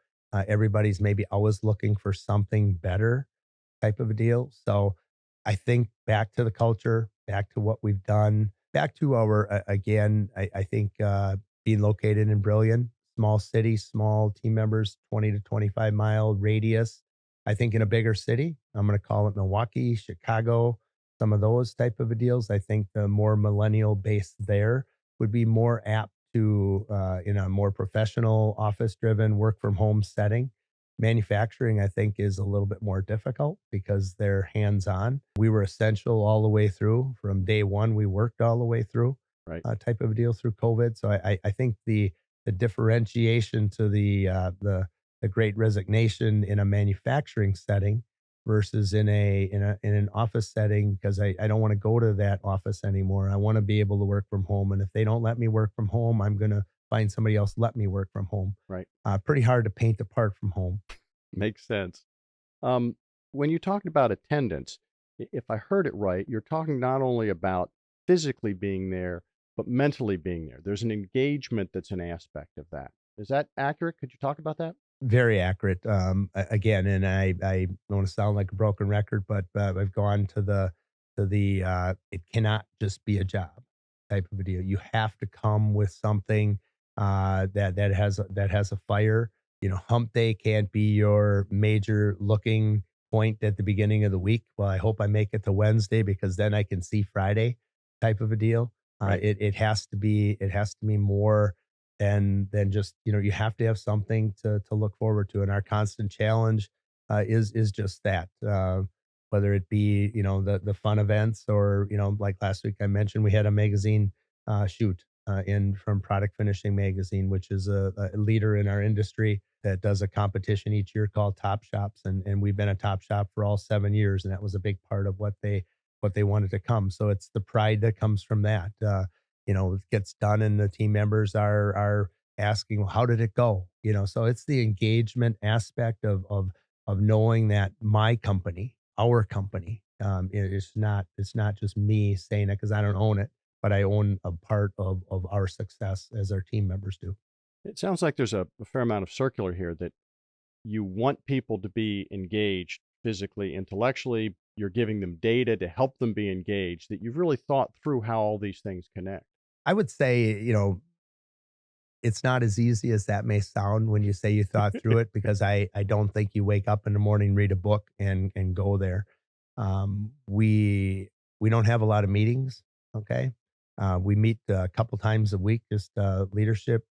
Speaker 3: everybody's maybe always looking for something better, type of a deal. So I think back to the culture, back to what we've done, back to our, again, I think being located in Brillion, small city, small team members, 20 to 25-mile radius. I think in a bigger city, I'm going to call it Milwaukee, Chicago, some of those type of deals. I think the more millennial base there would be more apt to, in a more professional, office driven, work from home setting. Manufacturing, I think, is a little bit more difficult because they're hands on. We were essential all the way through. From day one, we worked all the way through,
Speaker 2: Right.
Speaker 3: type of a deal through COVID. So I think the differentiation to the great resignation in a manufacturing setting versus in an office setting, because I don't want to go to that office anymore. I want to be able to work from home. And if they don't let me work from home, I'm going to find somebody else let me work from home.
Speaker 2: Right.
Speaker 3: Pretty hard to paint apart from home.
Speaker 2: Makes sense. Um, when you talked about attendance, if I heard it right, you're talking not only about physically being there, but mentally being there. There's an engagement that's an aspect of that. Is that accurate? Could you talk about that?
Speaker 3: Very accurate. Again, and I don't want to sound like a broken record, but I've gone to the it cannot just be a job type of a deal. You have to come with something that has a fire. Hump day can't be your major looking point at the beginning of the week. Well, I hope I make it to Wednesday because then I can see Friday, type of a deal.
Speaker 2: Right.
Speaker 3: It has to be more than just, you have to have something to look forward to. And our constant challenge is just that. Whether it be, the fun events, or, like last week I mentioned we had a magazine shoot in from Product Finishing Magazine, which is a leader in our industry that does a competition each year called Top Shops, and we've been a top shop for all 7 years, and that was a big part of what they wanted to come. So it's the pride that comes from that. It gets done, and the team members are asking, well, how did it go? So it's the engagement aspect of knowing that my company, our company, it's not just me saying it because I don't own it, but I own a part of our success as our team members do.
Speaker 2: It sounds like there's a fair amount of circular here that you want people to be engaged physically, intellectually. You're giving them data to help them be engaged, that you've really thought through how all these things connect.
Speaker 3: I would say, it's not as easy as that may sound when you say you thought through it, because I don't think you wake up in the morning, read a book, and go there. We don't have a lot of meetings. Okay. We meet a couple times a week, just a leadership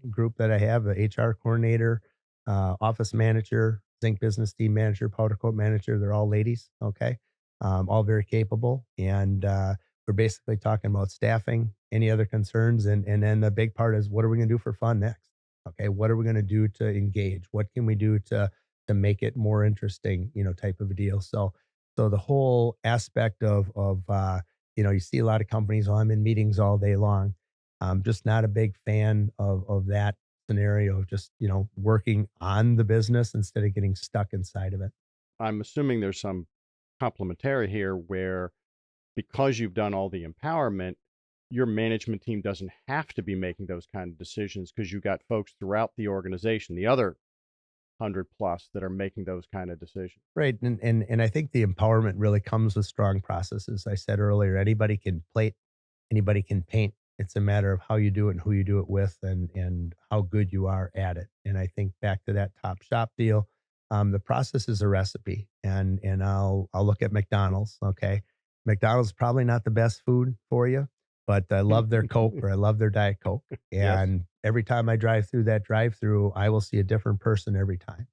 Speaker 3: group that I have, a HR coordinator, office manager, Zinc business team manager, powder coat manager. They're all ladies. Okay. All very capable. And we're basically talking about staffing, any other concerns. And then the big part is, what are we going to do for fun next? Okay. What are we going to do to engage? What can we do to make it more interesting, type of a deal. So the whole aspect of you see a lot of companies, I'm in meetings all day long. I'm just not a big fan of that scenario of just, working on the business instead of getting stuck inside of it.
Speaker 2: I'm assuming there's some complementary here where, because you've done all the empowerment, your management team doesn't have to be making those kind of decisions, because you've got folks throughout the organization, the other 100 plus, that are making those kind of decisions.
Speaker 3: Right. And I think the empowerment really comes with strong processes. I said earlier, anybody can plate, anybody can paint. It's a matter of how you do it and who you do it with, and how good you are at it. And I think back to that Top Shop deal, the process is a recipe. And I'll look at McDonald's. Okay. McDonald's is probably not the best food for you, but I love their Coke, or I love their Diet Coke. And
Speaker 2: Yes.
Speaker 3: every time I drive through that drive-through, I will see a different person every time.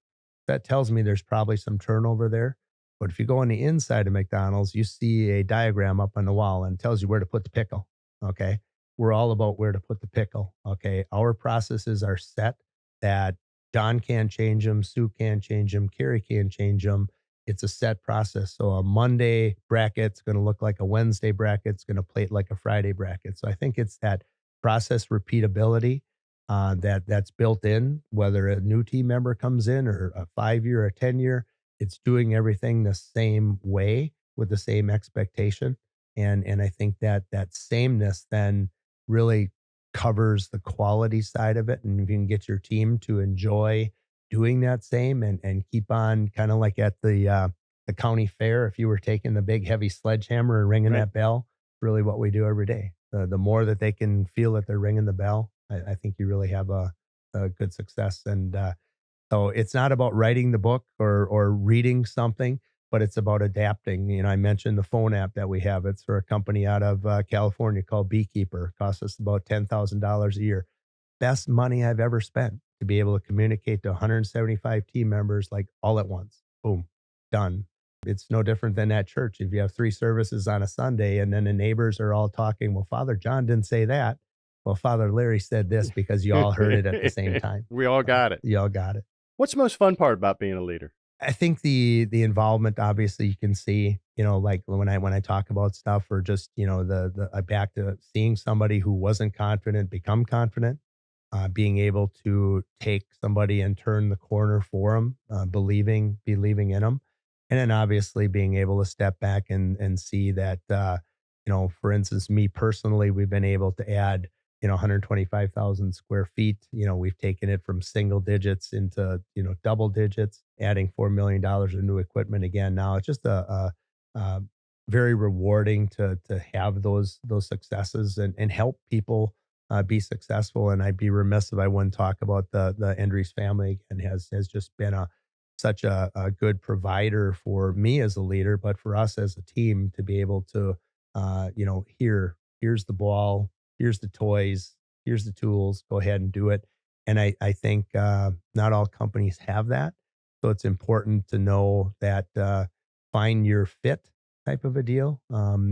Speaker 3: That tells me there's probably some turnover there. But if you go on the inside of McDonald's, you see a diagram up on the wall, and it tells you where to put the pickle. Okay. We're all about where to put the pickle. Okay. Our processes are set that John can't change them, Sue can't change them, Carrie can't change them. It's a set process. So a Monday bracket's going to look like a Wednesday bracket. It's going to plate like a Friday bracket. So I think it's that process repeatability that's built in, whether a new team member comes in, or a 5-year or 10-year, it's doing everything the same way with the same expectation. And I think that sameness then really covers the quality side of it. And if you can get your team to enjoy doing that same, and keep on, kind of like at the county fair, if you were taking the big heavy sledgehammer and ringing
Speaker 2: Right.
Speaker 3: that bell, really what we do every day. The more that they can feel that they're ringing the bell, I think you really have a good success. And so it's not about writing the book or reading something, but it's about adapting. I mentioned the phone app that we have. It's for a company out of California called Beekeeper. It costs us about $10,000 a year. Best money I've ever spent, to be able to communicate to 175 team members, like, all at once. Boom, done. It's no different than at church. If you have 3 services on a Sunday, and then the neighbors are all talking, well, Father John didn't say that. Well, Father Larry said this, because you all heard it at the same time.
Speaker 2: We all got it.
Speaker 3: You all got it.
Speaker 2: What's the most fun part about being a leader?
Speaker 3: I think the involvement, obviously, you can see, like when I talk about stuff, or just, the back to seeing somebody who wasn't confident become confident, being able to take somebody and turn the corner for them, believing in them. And then obviously being able to step back and see that, for instance, me personally, we've been able to add, 125,000 square feet. We've taken it from single digits into, double digits, adding $4 million of new equipment again. Now it's just a very rewarding to have those successes, and help people be successful. And I'd be remiss if I wouldn't talk about the Endries family, and has just been such a good provider for me as a leader, but for us as a team to be able to, here's the ball, here's the toys, here's the tools, go ahead and do it. And I think not all companies have that. So it's important to know that find your fit type of a deal.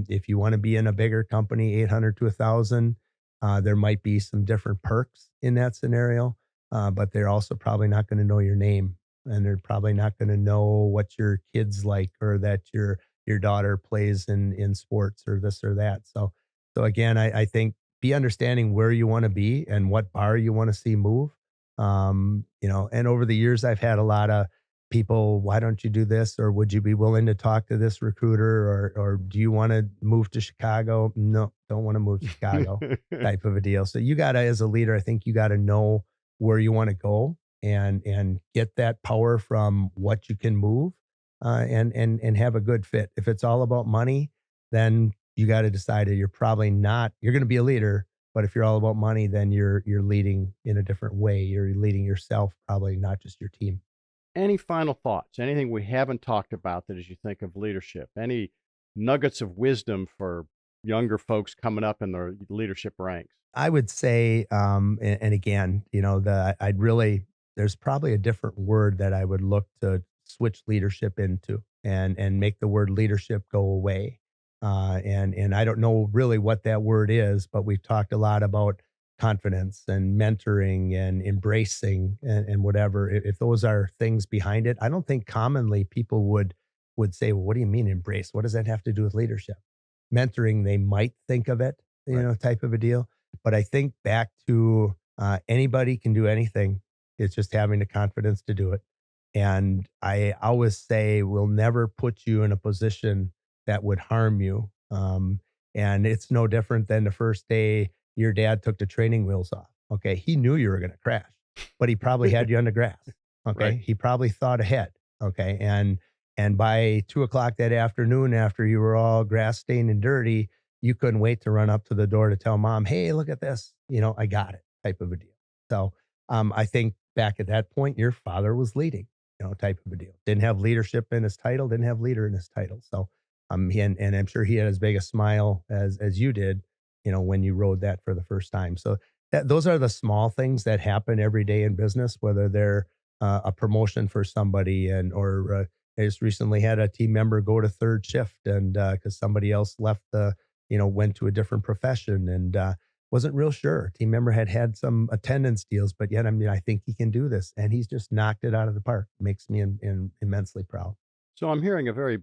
Speaker 3: If you want to be in a bigger company, 800 to 1,000, There might be some different perks in that scenario, but they're also probably not going to know your name, and they're probably not going to know what your kids like, or that your daughter plays in sports, or this or that. So again, I think be understanding where you want to be and what bar you want to see move. And over the years, I've had a lot of people, why don't you do this? Or would you be willing to talk to this recruiter? Or do you want to move to Chicago? No, don't want to move to Chicago type of a deal. So you got to, as a leader, I think you got to know where you want to go and get that power from what you can move, and have a good fit. If it's all about money, then you got to decide that you're probably not, you're going to be a leader, but if you're all about money, then you're leading in a different way. You're leading yourself, probably not just your team.
Speaker 2: Any final thoughts? Anything we haven't talked about that as you think of leadership? Any nuggets of wisdom for younger folks coming up in their leadership ranks?
Speaker 3: I would say, and again, there's probably a different word that I would look to switch leadership into, and make the word leadership go away. And I don't know really what that word is, but we've talked a lot about confidence and mentoring and embracing and whatever. If those are things behind it, I don't think commonly people would say, well, what do you mean embrace? What does that have to do with leadership? Mentoring, they might think of it,
Speaker 2: Right.
Speaker 3: type of a deal. But I think back to anybody can do anything. It's just having the confidence to do it. And I always say, we'll never put you in a position that would harm you. And it's no different than the first day your dad took the training wheels off. Okay. He knew you were going to crash, but he probably had you on the grass. Okay.
Speaker 2: Right.
Speaker 3: He probably thought ahead. Okay. And by 2:00 that afternoon, after you were all grass stained and dirty, you couldn't wait to run up to the door to tell mom, hey, look at this. I got it, type of a deal. So I think back at that point, your father was leading, type of a deal. Didn't have leadership in his title, didn't have leader in his title. So and I'm sure he had as big a smile as you did, when you rode that for the first time. So those are the small things that happen every day in business, whether they're a promotion for somebody, or I just recently had a team member go to third shift, and because somebody else left went to a different profession, and wasn't real sure. Team member had some attendance deals, but yet, I think he can do this, and he's just knocked it out of the park. Makes me immensely proud.
Speaker 2: So I'm hearing a very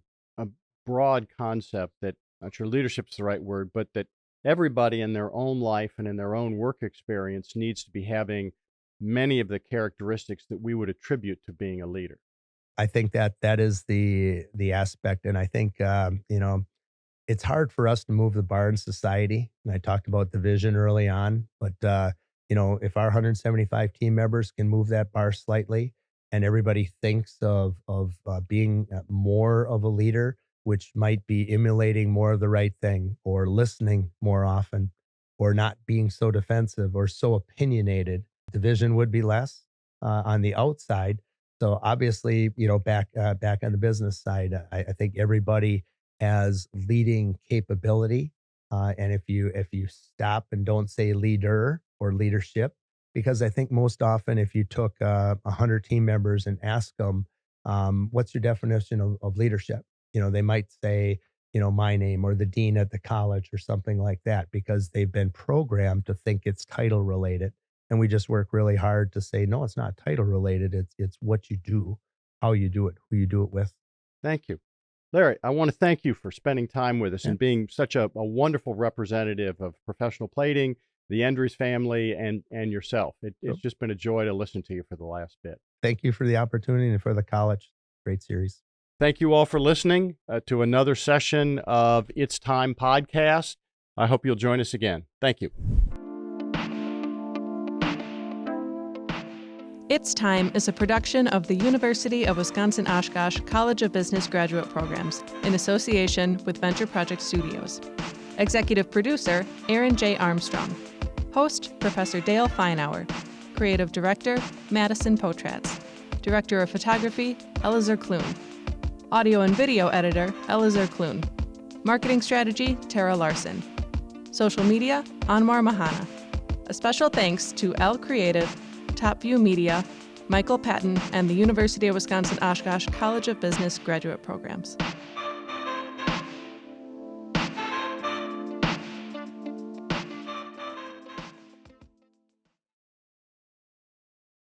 Speaker 2: broad concept that, not sure leadership's the right word, but that everybody in their own life and in their own work experience needs to be having many of the characteristics that we would attribute to being a leader.
Speaker 3: I think that is the aspect, and I think it's hard for us to move the bar in society. And I talked about the vision early on, but if our 175 team members can move that bar slightly, and everybody thinks of being more of a leader, which might be emulating more of the right thing, or listening more often, or not being so defensive or so opinionated, division would be less on the outside. So obviously, back on the business side, I think everybody has leading capability. And if you stop and don't say leader or leadership, because I think most often if you took 100 team members and asked them, what's your definition of leadership? They might say, my name, or the dean at the college, or something like that, because they've been programmed to think it's title related. And we just work really hard to say, no, it's not title related. It's what you do, how you do it, who you do it with.
Speaker 2: Thank you. Larry, I want to thank you for spending time with us
Speaker 3: Yeah.
Speaker 2: and being such a wonderful representative of professional plating, the Endries family, and yourself. It's just been a joy to listen to you for the last bit.
Speaker 3: Thank you for the opportunity, and for the college. Great series.
Speaker 2: Thank you all for listening to another session of It's Time podcast. I hope you'll join us again. Thank you.
Speaker 1: It's Time is a production of the University of Wisconsin-Oshkosh College of Business graduate programs in association with Venture Project Studios. Executive producer, Aaron J. Armstrong. Host, Professor Dale Feinauer. Creative Director, Madison Potratz. Director of Photography, Elazar Kloon. Audio and Video Editor, Elazar Kloon. Marketing Strategy, Tara Larson. Social Media, Anwar Mahana. A special thanks to L Creative, Top View Media, Michael Patton, and the University of Wisconsin-Oshkosh College of Business graduate programs.